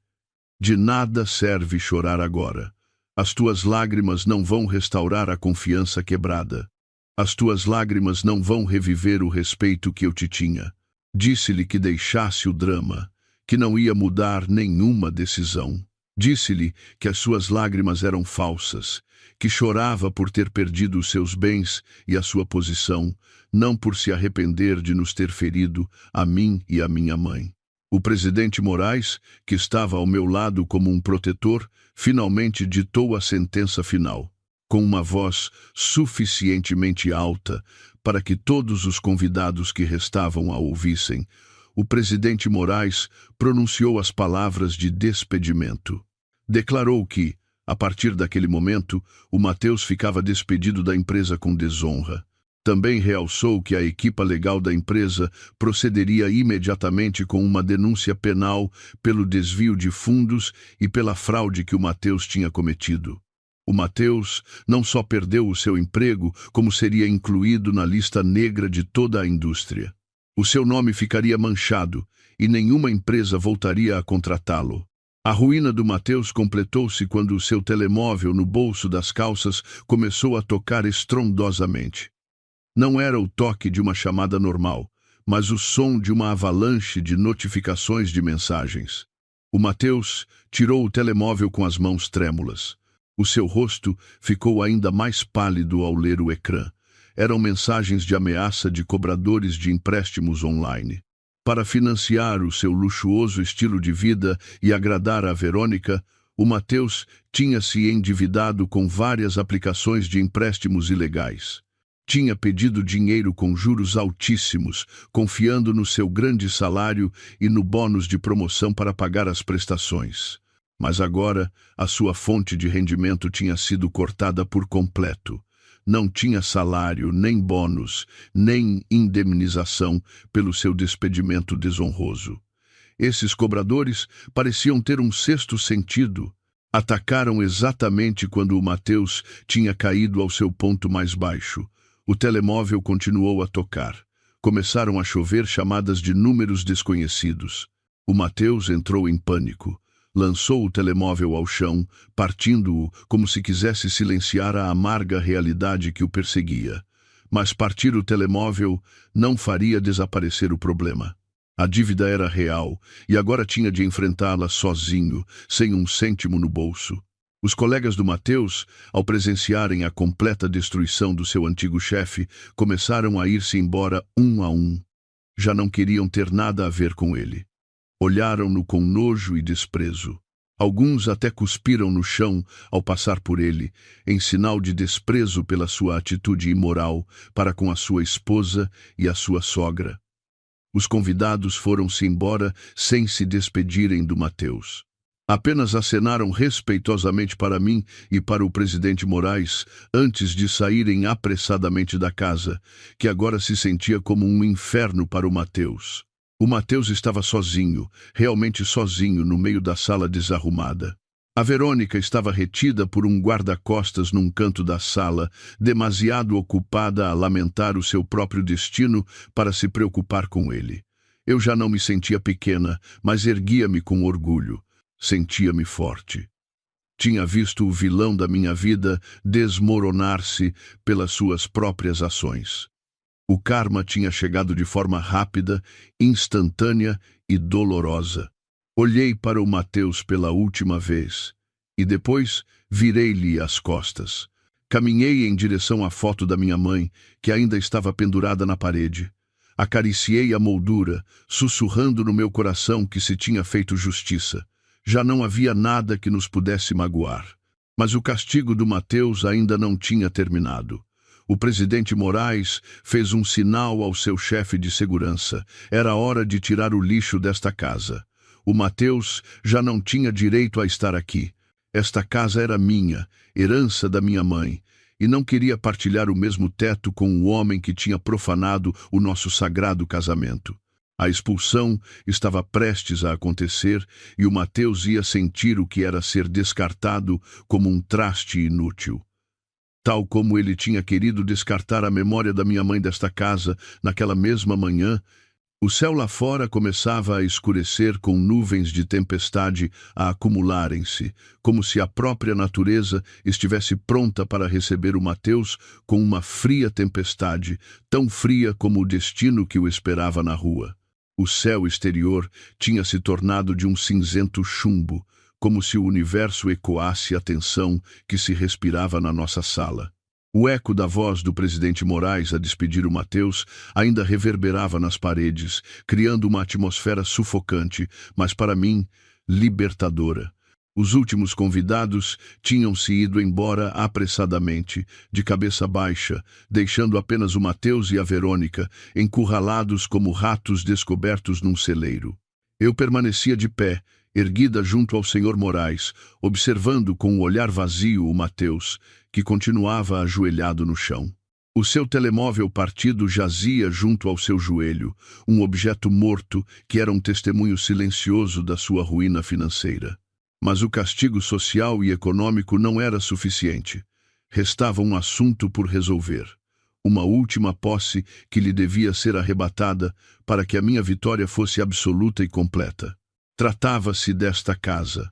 de nada serve chorar agora. As tuas lágrimas não vão restaurar a confiança quebrada. As tuas lágrimas não vão reviver o respeito que eu te tinha. Disse-lhe que deixasse o drama, que não ia mudar nenhuma decisão. Disse-lhe que as suas lágrimas eram falsas, que chorava por ter perdido os seus bens e a sua posição, não por se arrepender de nos ter ferido, a mim e a minha mãe. O presidente Moraes, que estava ao meu lado como um protetor, finalmente ditou a sentença final, com uma voz suficientemente alta para que todos os convidados que restavam a ouvissem. O presidente Moraes pronunciou as palavras de despedimento. Declarou que, a partir daquele momento, o Mateus ficava despedido da empresa com desonra. Também realçou que a equipa legal da empresa procederia imediatamente com uma denúncia penal pelo desvio de fundos e pela fraude que o Mateus tinha cometido. O Mateus não só perdeu o seu emprego, como seria incluído na lista negra de toda a indústria. O seu nome ficaria manchado e nenhuma empresa voltaria a contratá-lo. A ruína do Mateus completou-se quando o seu telemóvel no bolso das calças começou a tocar estrondosamente. Não era o toque de uma chamada normal, mas o som de uma avalanche de notificações de mensagens. O Mateus tirou o telemóvel com as mãos trêmulas. O seu rosto ficou ainda mais pálido ao ler o ecrã. Eram mensagens de ameaça de cobradores de empréstimos online. Para financiar o seu luxuoso estilo de vida e agradar a Verônica, o Mateus tinha se endividado com várias aplicações de empréstimos ilegais. Tinha pedido dinheiro com juros altíssimos, confiando no seu grande salário e no bônus de promoção para pagar as prestações. Mas agora, a sua fonte de rendimento tinha sido cortada por completo. Não tinha salário, nem bônus, nem indemnização pelo seu despedimento desonroso. Esses cobradores pareciam ter um sexto sentido. Atacaram exatamente quando o Mateus tinha caído ao seu ponto mais baixo. O telemóvel continuou a tocar. Começaram a chover chamadas de números desconhecidos. O Mateus entrou em pânico. Lançou o telemóvel ao chão, partindo-o como se quisesse silenciar a amarga realidade que o perseguia. Mas partir o telemóvel não faria desaparecer o problema. A dívida era real e agora tinha de enfrentá-la sozinho, sem um cêntimo no bolso. Os colegas do Mateus, ao presenciarem a completa destruição do seu antigo chefe, começaram a ir-se embora um a um. Já não queriam ter nada a ver com ele. Olharam-no com nojo e desprezo. Alguns até cuspiram no chão ao passar por ele, em sinal de desprezo pela sua atitude imoral para com a sua esposa e a sua sogra. Os convidados foram-se embora sem se despedirem do Mateus. Apenas acenaram respeitosamente para mim e para o presidente Moraes antes de saírem apressadamente da casa, que agora se sentia como um inferno para o Mateus. O Mateus estava sozinho, realmente sozinho, no meio da sala desarrumada. A Verônica estava retida por um guarda-costas num canto da sala, demasiado ocupada a lamentar o seu próprio destino para se preocupar com ele. Eu já não me sentia pequena, mas erguia-me com orgulho. Sentia-me forte. Tinha visto o vilão da minha vida desmoronar-se pelas suas próprias ações. O karma tinha chegado de forma rápida, instantânea e dolorosa. Olhei para o Mateus pela última vez e depois virei-lhe as costas. Caminhei em direção à foto da minha mãe, que ainda estava pendurada na parede. Acariciei a moldura, sussurrando no meu coração que se tinha feito justiça. Já não havia nada que nos pudesse magoar. Mas o castigo do Mateus ainda não tinha terminado. O presidente Moraes fez um sinal ao seu chefe de segurança. Era hora de tirar o lixo desta casa. O Mateus já não tinha direito a estar aqui. Esta casa era minha, herança da minha mãe, e não queria partilhar o mesmo teto com o homem que tinha profanado o nosso sagrado casamento. A expulsão estava prestes a acontecer e o Mateus ia sentir o que era ser descartado como um traste inútil. Tal como ele tinha querido descartar a memória da minha mãe desta casa naquela mesma manhã, o céu lá fora começava a escurecer com nuvens de tempestade a acumularem-se, como se a própria natureza estivesse pronta para receber o Mateus com uma fria tempestade, tão fria como o destino que o esperava na rua. O céu exterior tinha se tornado de um cinzento chumbo, como se o universo ecoasse a tensão que se respirava na nossa sala. O eco da voz do presidente Moraes a despedir o Mateus ainda reverberava nas paredes, criando uma atmosfera sufocante, mas para mim, libertadora. Os últimos convidados tinham se ido embora apressadamente, de cabeça baixa, deixando apenas o Mateus e a Verônica, encurralados como ratos descobertos num celeiro. Eu permanecia de pé, erguida junto ao senhor Moraes, observando com o olhar vazio o Mateus, que continuava ajoelhado no chão. O seu telemóvel partido jazia junto ao seu joelho, um objeto morto que era um testemunho silencioso da sua ruína financeira. Mas o castigo social e econômico não era suficiente. Restava um assunto por resolver. Uma última posse que lhe devia ser arrebatada para que a minha vitória fosse absoluta e completa. Tratava-se desta casa.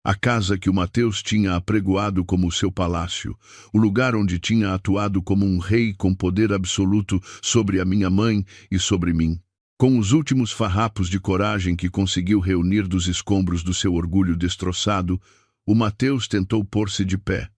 A casa que o Mateus tinha apregoado como seu palácio, o lugar onde tinha atuado como um rei com poder absoluto sobre a minha mãe e sobre mim. Com os últimos farrapos de coragem que conseguiu reunir dos escombros do seu orgulho destroçado, o Mateus tentou pôr-se de pé.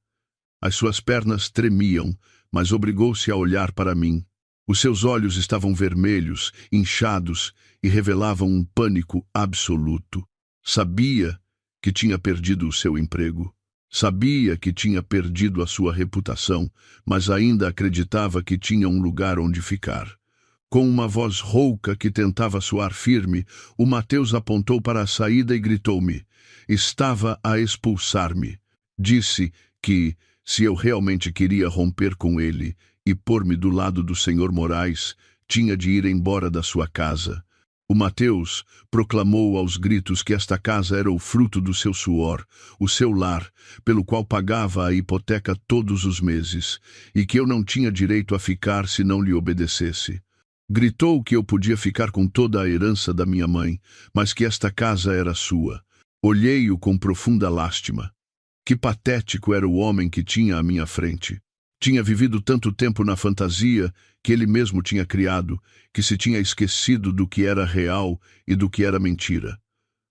As suas pernas tremiam, mas obrigou-se a olhar para mim. Os seus olhos estavam vermelhos, inchados e revelavam um pânico absoluto. Sabia que tinha perdido o seu emprego. Sabia que tinha perdido a sua reputação, mas ainda acreditava que tinha um lugar onde ficar. Com uma voz rouca que tentava soar firme, o Mateus apontou para a saída e gritou-me. Estava a expulsar-me. Disse que, se eu realmente queria romper com ele e pôr-me do lado do senhor Moraes, tinha de ir embora da sua casa. O Mateus proclamou aos gritos que esta casa era o fruto do seu suor, o seu lar, pelo qual pagava a hipoteca todos os meses, e que eu não tinha direito a ficar se não lhe obedecesse. Gritou que eu podia ficar com toda a herança da minha mãe, mas que esta casa era sua. Olhei-o com profunda lástima. Que patético era o homem que tinha à minha frente. Tinha vivido tanto tempo na fantasia que ele mesmo tinha criado, que se tinha esquecido do que era real e do que era mentira.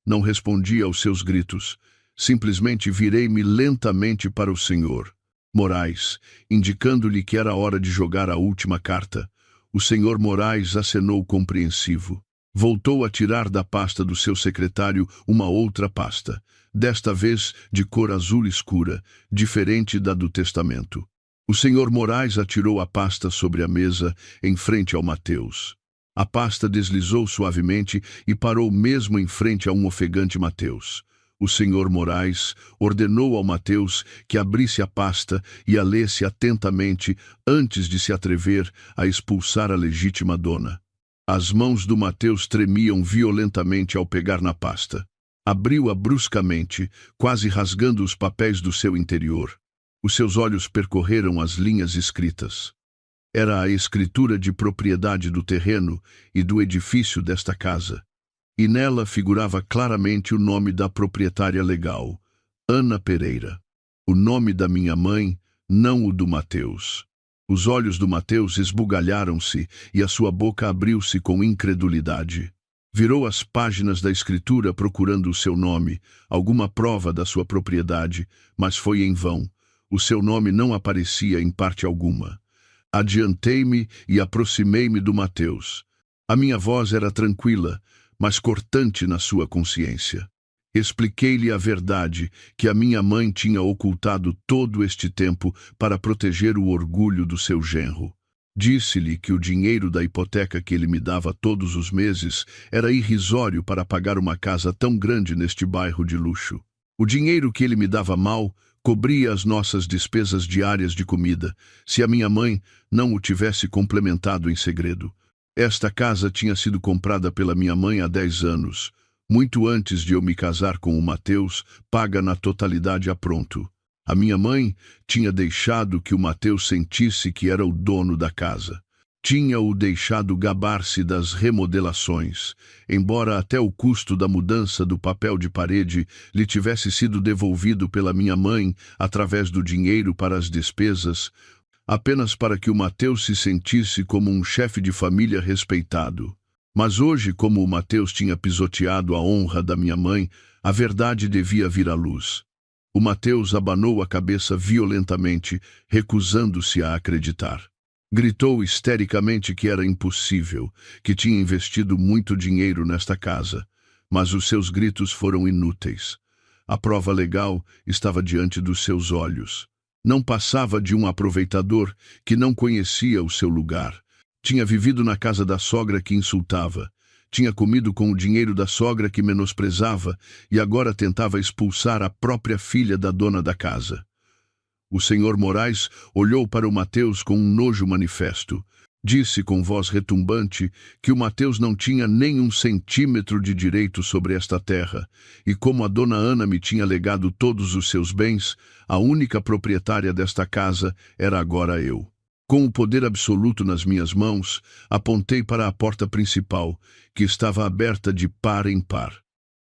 Não respondi aos seus gritos. Simplesmente virei-me lentamente para o senhor Moraes, indicando-lhe que era hora de jogar a última carta. O senhor Moraes acenou compreensivo. Voltou a tirar da pasta do seu secretário uma outra pasta, desta vez de cor azul escura, diferente da do testamento. O senhor Moraes atirou a pasta sobre a mesa, em frente ao Mateus. A pasta deslizou suavemente e parou mesmo em frente a um ofegante Mateus. O senhor Moraes ordenou ao Mateus que abrisse a pasta e a lesse atentamente antes de se atrever a expulsar a legítima dona. As mãos do Mateus tremiam violentamente ao pegar na pasta. Abriu-a bruscamente, quase rasgando os papéis do seu interior. Os seus olhos percorreram as linhas escritas. Era a escritura de propriedade do terreno e do edifício desta casa. E nela figurava claramente o nome da proprietária legal, Ana Pereira. O nome da minha mãe, não o do Mateus. Os olhos do Mateus esbugalharam-se e a sua boca abriu-se com incredulidade. Virou as páginas da escritura procurando o seu nome, alguma prova da sua propriedade, mas foi em vão. O seu nome não aparecia em parte alguma. Adiantei-me e aproximei-me do Mateus. A minha voz era tranquila, mas cortante na sua consciência. Expliquei-lhe a verdade, que a minha mãe tinha ocultado todo este tempo para proteger o orgulho do seu genro. Disse-lhe que o dinheiro da hipoteca que ele me dava todos os meses era irrisório para pagar uma casa tão grande neste bairro de luxo. O dinheiro que ele me dava mal cobria as nossas despesas diárias de comida, se a minha mãe não o tivesse complementado em segredo. Esta casa tinha sido comprada pela minha mãe há 10 anos, muito antes de eu me casar com o Mateus, paga na totalidade a pronto. A minha mãe tinha deixado que o Mateus sentisse que era o dono da casa. Tinha-o deixado gabar-se das remodelações, embora até o custo da mudança do papel de parede lhe tivesse sido devolvido pela minha mãe através do dinheiro para as despesas, apenas para que o Mateus se sentisse como um chefe de família respeitado. Mas hoje, como o Mateus tinha pisoteado a honra da minha mãe, a verdade devia vir à luz. O Mateus abanou a cabeça violentamente, recusando-se a acreditar. Gritou histericamente que era impossível, que tinha investido muito dinheiro nesta casa, mas os seus gritos foram inúteis. A prova legal estava diante dos seus olhos. Não passava de um aproveitador que não conhecia o seu lugar. Tinha vivido na casa da sogra que insultava. Tinha comido com o dinheiro da sogra que menosprezava e agora tentava expulsar a própria filha da dona da casa. O senhor Moraes olhou para o Mateus com um nojo manifesto. Disse com voz retumbante que o Mateus não tinha nem 1 centímetro de direito sobre esta terra, e como a dona Ana me tinha legado todos os seus bens, a única proprietária desta casa era agora eu. Com o poder absoluto nas minhas mãos, apontei para a porta principal, que estava aberta de par em par.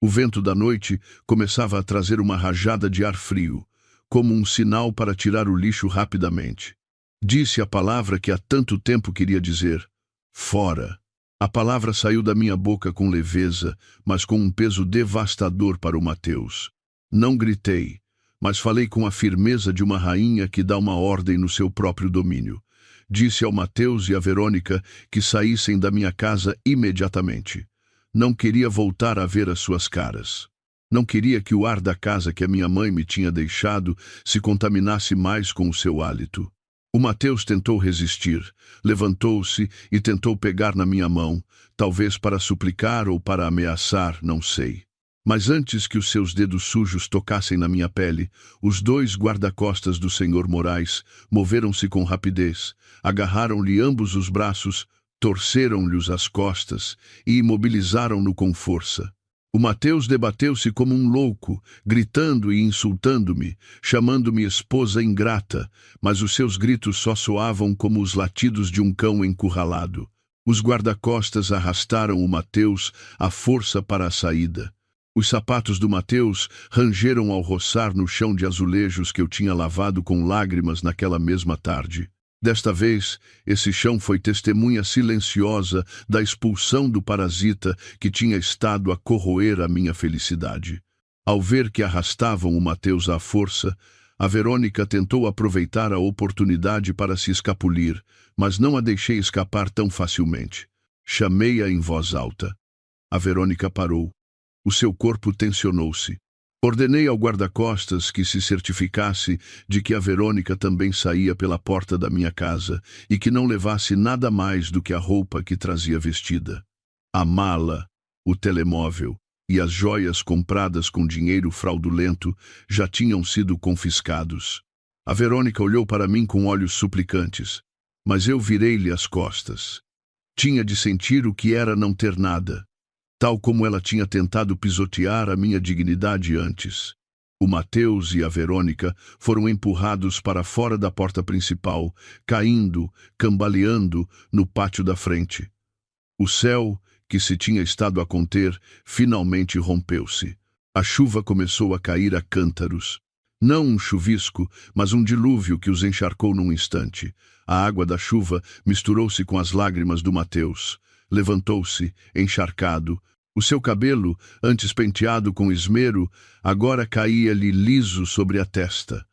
O vento da noite começava a trazer uma rajada de ar frio, como um sinal para tirar o lixo rapidamente. Disse a palavra que há tanto tempo queria dizer: fora. A palavra saiu da minha boca com leveza, mas com um peso devastador para o Mateus. Não gritei, mas falei com a firmeza de uma rainha que dá uma ordem no seu próprio domínio. Disse ao Mateus e à Verônica que saíssem da minha casa imediatamente. Não queria voltar a ver as suas caras. Não queria que o ar da casa que a minha mãe me tinha deixado se contaminasse mais com o seu hálito. O Mateus tentou resistir, levantou-se e tentou pegar na minha mão, talvez para suplicar ou para ameaçar, não sei. Mas antes que os seus dedos sujos tocassem na minha pele, os 2 guarda-costas do senhor Moraes moveram-se com rapidez, agarraram-lhe ambos os braços, torceram-lhes as costas e imobilizaram-no com força. O Mateus debateu-se como um louco, gritando e insultando-me, chamando-me esposa ingrata, mas os seus gritos só soavam como os latidos de um cão encurralado. Os guarda-costas arrastaram o Mateus à força para a saída. Os sapatos do Mateus rangeram ao roçar no chão de azulejos que eu tinha lavado com lágrimas naquela mesma tarde. Desta vez, esse chão foi testemunha silenciosa da expulsão do parasita que tinha estado a corroer a minha felicidade. Ao ver que arrastavam o Mateus à força, a Verônica tentou aproveitar a oportunidade para se escapulir, mas não a deixei escapar tão facilmente. Chamei-a em voz alta. A Verônica parou. O seu corpo tensionou-se. Ordenei ao guarda-costas que se certificasse de que a Verônica também saía pela porta da minha casa e que não levasse nada mais do que a roupa que trazia vestida. A mala, o telemóvel e as joias compradas com dinheiro fraudulento já tinham sido confiscados. A Verônica olhou para mim com olhos suplicantes, mas eu virei-lhe as costas. Tinha de sentir o que era não ter nada. tal como ela tinha tentado pisotear a minha dignidade antes. O Mateus e a Verônica foram empurrados para fora da porta principal, caindo, cambaleando no pátio da frente. O céu, que se tinha estado a conter, finalmente rompeu-se. A chuva começou a cair a cântaros. Não um chuvisco, mas um dilúvio que os encharcou num instante. A água da chuva misturou-se com as lágrimas do Mateus. Levantou-se, encharcado. O seu cabelo, antes penteado com esmero, agora caía-lhe liso sobre a testa.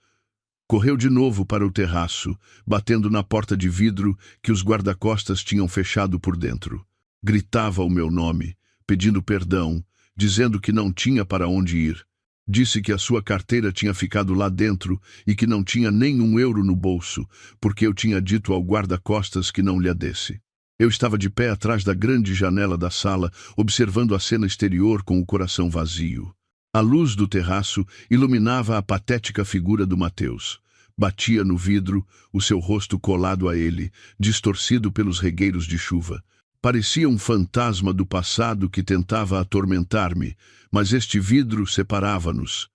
Correu de novo para o terraço, batendo na porta de vidro que os guarda-costas tinham fechado por dentro. Gritava o meu nome, pedindo perdão, dizendo que não tinha para onde ir. Disse que a sua carteira tinha ficado lá dentro e que não tinha nem um euro no bolso, porque eu tinha dito ao guarda-costas que não lhe a desse. Eu estava de pé atrás da grande janela da sala, observando a cena exterior com o coração vazio. A luz do terraço iluminava a patética figura do Mateus. Batia no vidro, o seu rosto colado a ele, distorcido pelos regueiros de chuva. Parecia um fantasma do passado que tentava atormentar-me, mas este vidro separava-nos.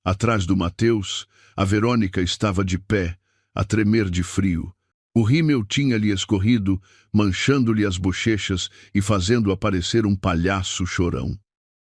Atrás do Mateus, a Verônica estava de pé, a tremer de frio. O rímel tinha-lhe escorrido, manchando-lhe as bochechas e fazendo aparecer um palhaço chorão.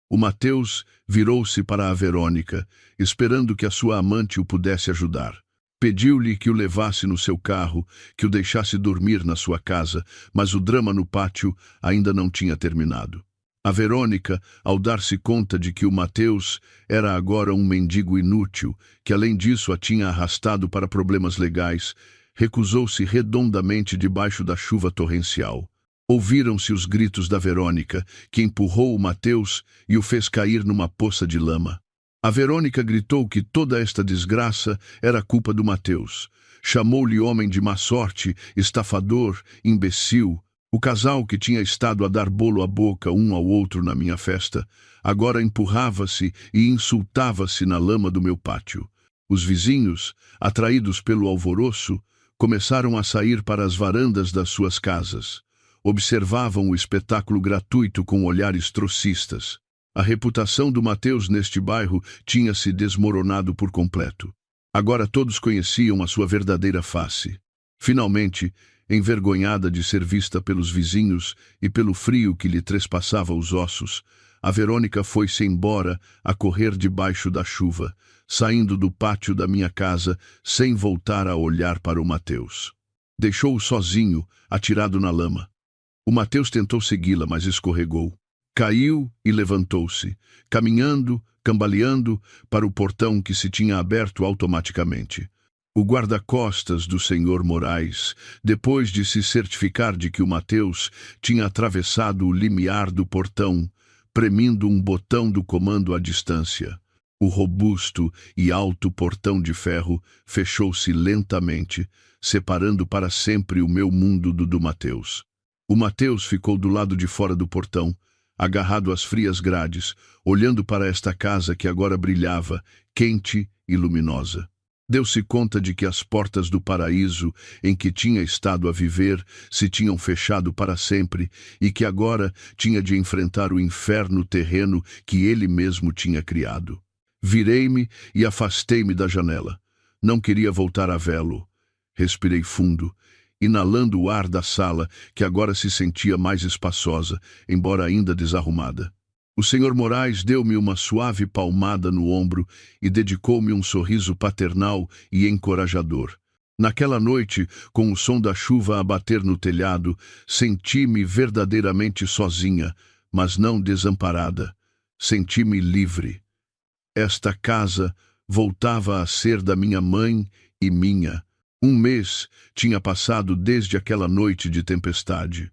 O Mateus virou-se para a Verônica, esperando que a sua amante o pudesse ajudar. Pediu-lhe que o levasse no seu carro, que o deixasse dormir na sua casa, mas o drama no pátio ainda não tinha terminado. A Verônica, ao dar-se conta de que o Mateus era agora um mendigo inútil, que além disso a tinha arrastado para problemas legais, recusou-se redondamente debaixo da chuva torrencial. Ouviram-se os gritos da Verônica, que empurrou o Mateus e o fez cair numa poça de lama. A Verônica gritou que toda esta desgraça era culpa do Mateus. Chamou-lhe homem de má sorte, estafador, imbecil. O casal que tinha estado a dar bolo à boca um ao outro na minha festa, agora empurrava-se e insultava-se na lama do meu pátio. Os vizinhos, atraídos pelo alvoroço, começaram a sair para as varandas das suas casas. Observavam o espetáculo gratuito com olhares trocistas. A reputação do Mateus neste bairro tinha se desmoronado por completo. Agora todos conheciam a sua verdadeira face. Finalmente, envergonhada de ser vista pelos vizinhos e pelo frio que lhe trespassava os ossos, a Verônica foi-se embora a correr debaixo da chuva, saindo do pátio da minha casa sem voltar a olhar para o Mateus. Deixou-o sozinho, atirado na lama. O Mateus tentou segui-la, mas escorregou. Caiu e levantou-se, caminhando, cambaleando, para o portão que se tinha aberto automaticamente. O guarda-costas do Sr. Moraes, depois de se certificar de que o Mateus tinha atravessado o limiar do portão, premindo um botão do comando à distância. O robusto e alto portão de ferro fechou-se lentamente, separando para sempre o meu mundo do Mateus. O Mateus ficou do lado de fora do portão, agarrado às frias grades, olhando para esta casa que agora brilhava, quente e luminosa. Deu-se conta de que as portas do paraíso em que tinha estado a viver se tinham fechado para sempre e que agora tinha de enfrentar o inferno terreno que ele mesmo tinha criado. Virei-me e afastei-me da janela. Não queria voltar a vê-lo. Respirei fundo, inalando o ar da sala, que agora se sentia mais espaçosa, embora ainda desarrumada. O Sr. Moraes deu-me uma suave palmada no ombro e dedicou-me um sorriso paternal e encorajador. Naquela noite, com o som da chuva a bater no telhado, senti-me verdadeiramente sozinha, mas não desamparada. Senti-me livre. Esta casa voltava a ser da minha mãe e minha. Um mês tinha passado desde aquela noite de tempestade.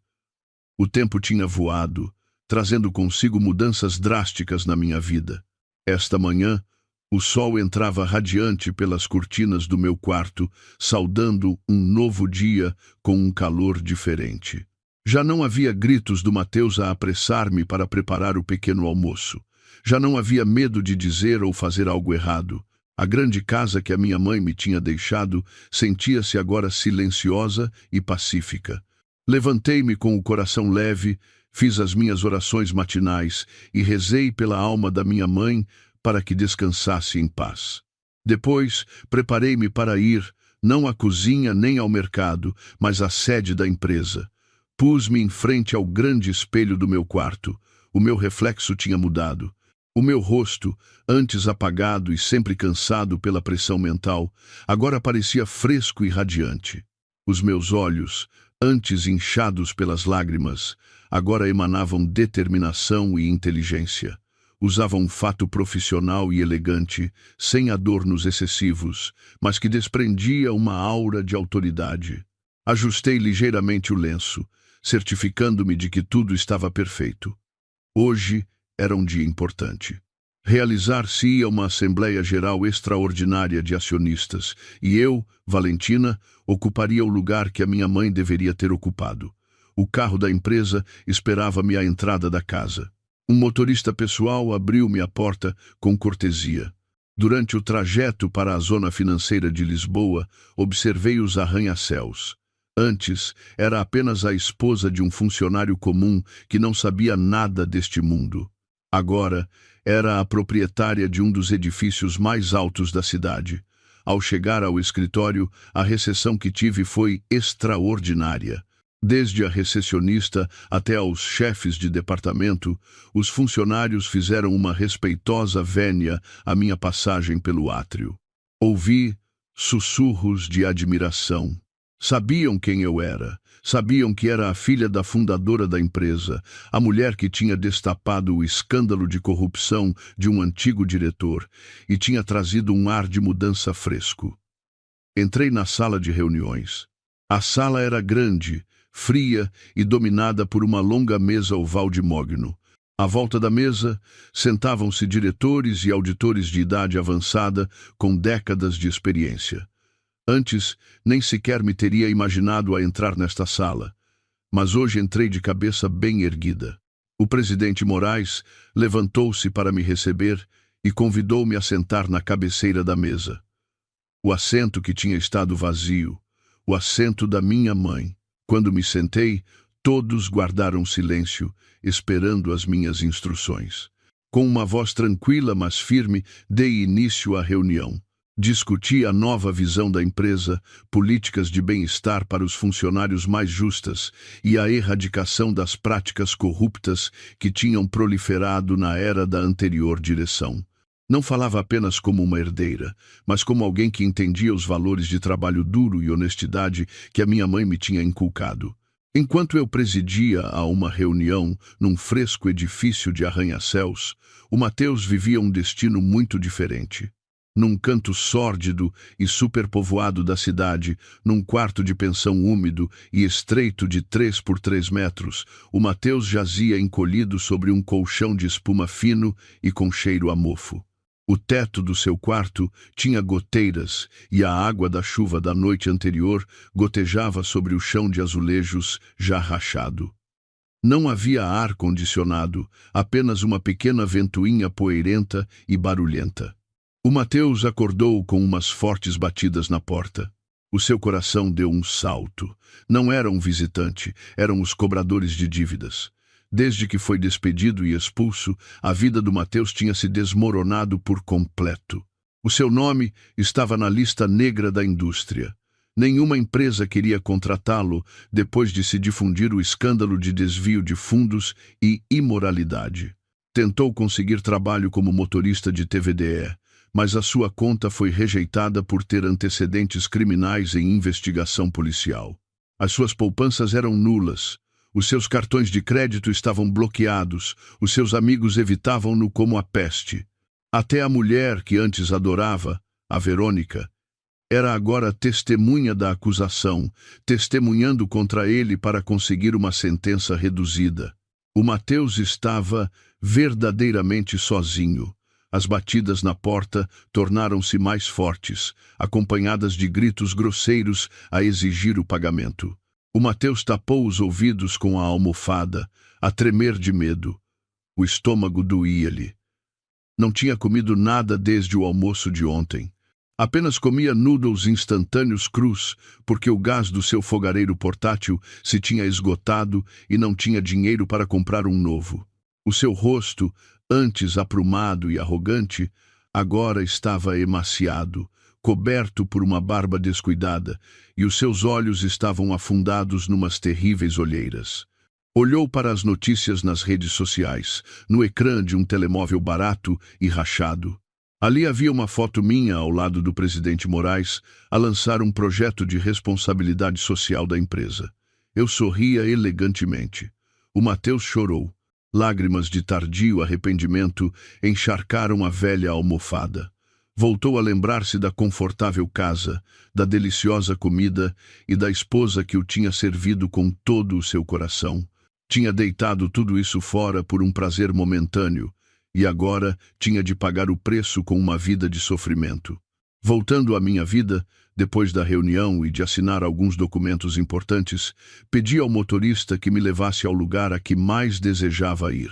O tempo tinha voado, trazendo consigo mudanças drásticas na minha vida. Esta manhã, o sol entrava radiante pelas cortinas do meu quarto, saudando um novo dia com um calor diferente. Já não havia gritos do Mateus a apressar-me para preparar o pequeno almoço. Já não havia medo de dizer ou fazer algo errado. A grande casa que a minha mãe me tinha deixado sentia-se agora silenciosa e pacífica. Levantei-me com o coração leve, Fiz as minhas orações matinais e rezei pela alma da minha mãe para que descansasse em paz. Depois, preparei-me para ir, não à cozinha nem ao mercado, mas à sede da empresa. Pus-me em frente ao grande espelho do meu quarto. O meu reflexo tinha mudado. O meu rosto, antes apagado e sempre cansado pela pressão mental, agora parecia fresco e radiante. Os meus olhos, antes inchados pelas lágrimas, agora emanavam determinação e inteligência. Usava um fato profissional e elegante, sem adornos excessivos, mas que desprendia uma aura de autoridade. Ajustei ligeiramente o lenço, certificando-me de que tudo estava perfeito. Hoje era um dia importante. Realizar-se-ia uma Assembleia Geral extraordinária de acionistas, e eu, Valentina, ocuparia o lugar que a minha mãe deveria ter ocupado. O carro da empresa esperava-me à entrada da casa. Um motorista pessoal abriu-me a porta com cortesia. Durante o trajeto para a zona financeira de Lisboa, observei os arranha-céus. Antes, era apenas a esposa de um funcionário comum que não sabia nada deste mundo. Agora, era a proprietária de um dos edifícios mais altos da cidade. Ao chegar ao escritório, a recepção que tive foi extraordinária. Desde a recepcionista até aos chefes de departamento, os funcionários fizeram uma respeitosa vénia à minha passagem pelo átrio. Ouvi sussurros de admiração. Sabiam quem eu era. Sabiam que era a filha da fundadora da empresa, a mulher que tinha destapado o escândalo de corrupção de um antigo diretor e tinha trazido um ar de mudança fresco. Entrei na sala de reuniões. A sala era grande, fria e dominada por uma longa mesa oval de mogno. À volta da mesa, sentavam-se diretores e auditores de idade avançada com décadas de experiência. Antes, nem sequer me teria imaginado a entrar nesta sala, mas hoje entrei de cabeça bem erguida. O presidente Moraes levantou-se para me receber e convidou-me a sentar na cabeceira da mesa. O assento que tinha estado vazio, o assento da minha mãe. Quando me sentei, todos guardaram silêncio, esperando as minhas instruções. Com uma voz tranquila, mas firme, dei início à reunião. Discuti a nova visão da empresa, políticas de bem-estar para os funcionários mais justas e a erradicação das práticas corruptas que tinham proliferado na era da anterior direção. Não falava apenas como uma herdeira, mas como alguém que entendia os valores de trabalho duro e honestidade que a minha mãe me tinha inculcado. Enquanto eu presidia a uma reunião num fresco edifício de arranha-céus, o Mateus vivia um destino muito diferente. Num canto sórdido e superpovoado da cidade, num quarto de pensão úmido e estreito de 3 por 3 metros, o Mateus jazia encolhido sobre um colchão de espuma fino e com cheiro a mofo. O teto do seu quarto tinha goteiras e a água da chuva da noite anterior gotejava sobre o chão de azulejos já rachado. Não havia ar-condicionado, apenas uma pequena ventoinha poeirenta e barulhenta. O Mateus acordou com umas fortes batidas na porta. O seu coração deu um salto. Não era um visitante, eram os cobradores de dívidas. Desde que foi despedido e expulso, a vida do Mateus tinha se desmoronado por completo. O seu nome estava na lista negra da indústria. Nenhuma empresa queria contratá-lo depois de se difundir o escândalo de desvio de fundos e imoralidade. Tentou conseguir trabalho como motorista de TVDE, mas a sua conta foi rejeitada por ter antecedentes criminais em investigação policial. As suas poupanças eram nulas. Os seus cartões de crédito estavam bloqueados. Os seus amigos evitavam-no como a peste. Até a mulher que antes adorava, a Verônica, era agora testemunha da acusação, testemunhando contra ele para conseguir uma sentença reduzida. O Mateus estava verdadeiramente sozinho. As batidas na porta tornaram-se mais fortes, acompanhadas de gritos grosseiros a exigir o pagamento. O Mateus tapou os ouvidos com a almofada, a tremer de medo. O estômago doía-lhe. Não tinha comido nada desde o almoço de ontem. Apenas comia noodles instantâneos crus, porque o gás do seu fogareiro portátil se tinha esgotado e não tinha dinheiro para comprar um novo. O seu rosto, antes aprumado e arrogante, agora estava emaciado, coberto por uma barba descuidada, e os seus olhos estavam afundados numas terríveis olheiras. Olhou para as notícias nas redes sociais, no ecrã de um telemóvel barato e rachado. Ali havia uma foto minha ao lado do presidente Moraes a lançar um projeto de responsabilidade social da empresa. Eu sorria elegantemente. O Mateus chorou. Lágrimas de tardio arrependimento encharcaram a velha almofada. Voltou a lembrar-se da confortável casa, da deliciosa comida e da esposa que o tinha servido com todo o seu coração. Tinha deitado tudo isso fora por um prazer momentâneo, e agora tinha de pagar o preço com uma vida de sofrimento. Voltando à minha vida, depois da reunião e de assinar alguns documentos importantes, pedi ao motorista que me levasse ao lugar a que mais desejava ir,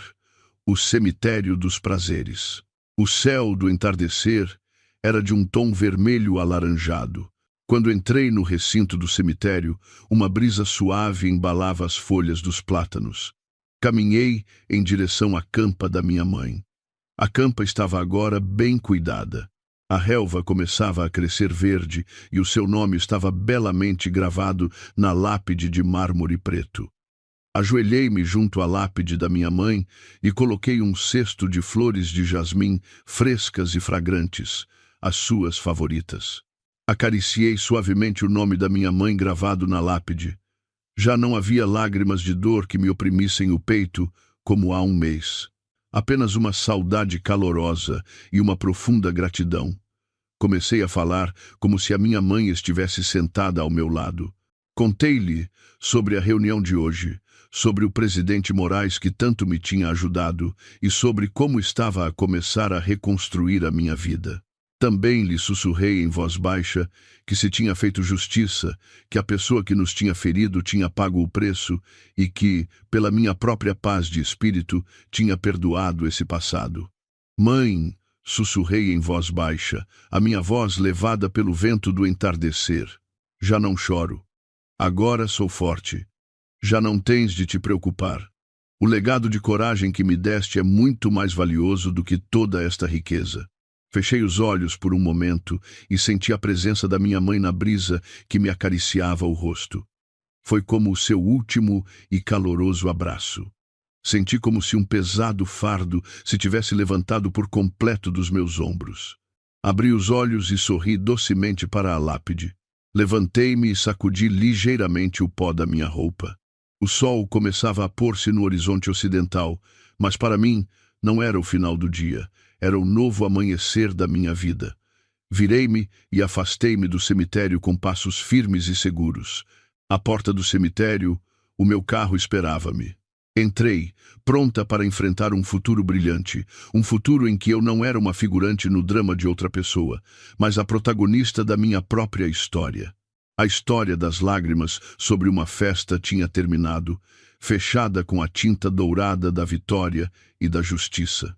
o cemitério dos prazeres. O céu do entardecer era de um tom vermelho alaranjado. Quando entrei no recinto do cemitério, uma brisa suave embalava as folhas dos plátanos. Caminhei em direção à campa da minha mãe. A campa estava agora bem cuidada. A relva começava a crescer verde e o seu nome estava belamente gravado na lápide de mármore preto. Ajoelhei-me junto à lápide da minha mãe e coloquei um cesto de flores de jasmim frescas e fragrantes, as suas favoritas. Acariciei suavemente o nome da minha mãe gravado na lápide. Já não havia lágrimas de dor que me oprimissem o peito, como há um mês. Apenas uma saudade calorosa e uma profunda gratidão. Comecei a falar como se a minha mãe estivesse sentada ao meu lado. Contei-lhe sobre a reunião de hoje, sobre o presidente Moraes que tanto me tinha ajudado e sobre como estava a começar a reconstruir a minha vida. Também lhe sussurrei em voz baixa que se tinha feito justiça, que a pessoa que nos tinha ferido tinha pago o preço e que, pela minha própria paz de espírito, tinha perdoado esse passado. Mãe, sussurrei em voz baixa, a minha voz levada pelo vento do entardecer. Já não choro. Agora sou forte. Já não tens de te preocupar. O legado de coragem que me deste é muito mais valioso do que toda esta riqueza. Fechei os olhos por um momento e senti a presença da minha mãe na brisa que me acariciava o rosto. Foi como o seu último e caloroso abraço. Senti como se um pesado fardo se tivesse levantado por completo dos meus ombros. Abri os olhos e sorri docemente para a lápide. Levantei-me e sacudi ligeiramente o pó da minha roupa. O sol começava a pôr-se no horizonte ocidental, mas para mim não era o final do dia. Era o novo amanhecer da minha vida. Virei-me e afastei-me do cemitério com passos firmes e seguros. À porta do cemitério, o meu carro esperava-me. Entrei, pronta para enfrentar um futuro brilhante, um futuro em que eu não era uma figurante no drama de outra pessoa, mas a protagonista da minha própria história. A história das lágrimas sobre uma festa tinha terminado, fechada com a tinta dourada da vitória e da justiça.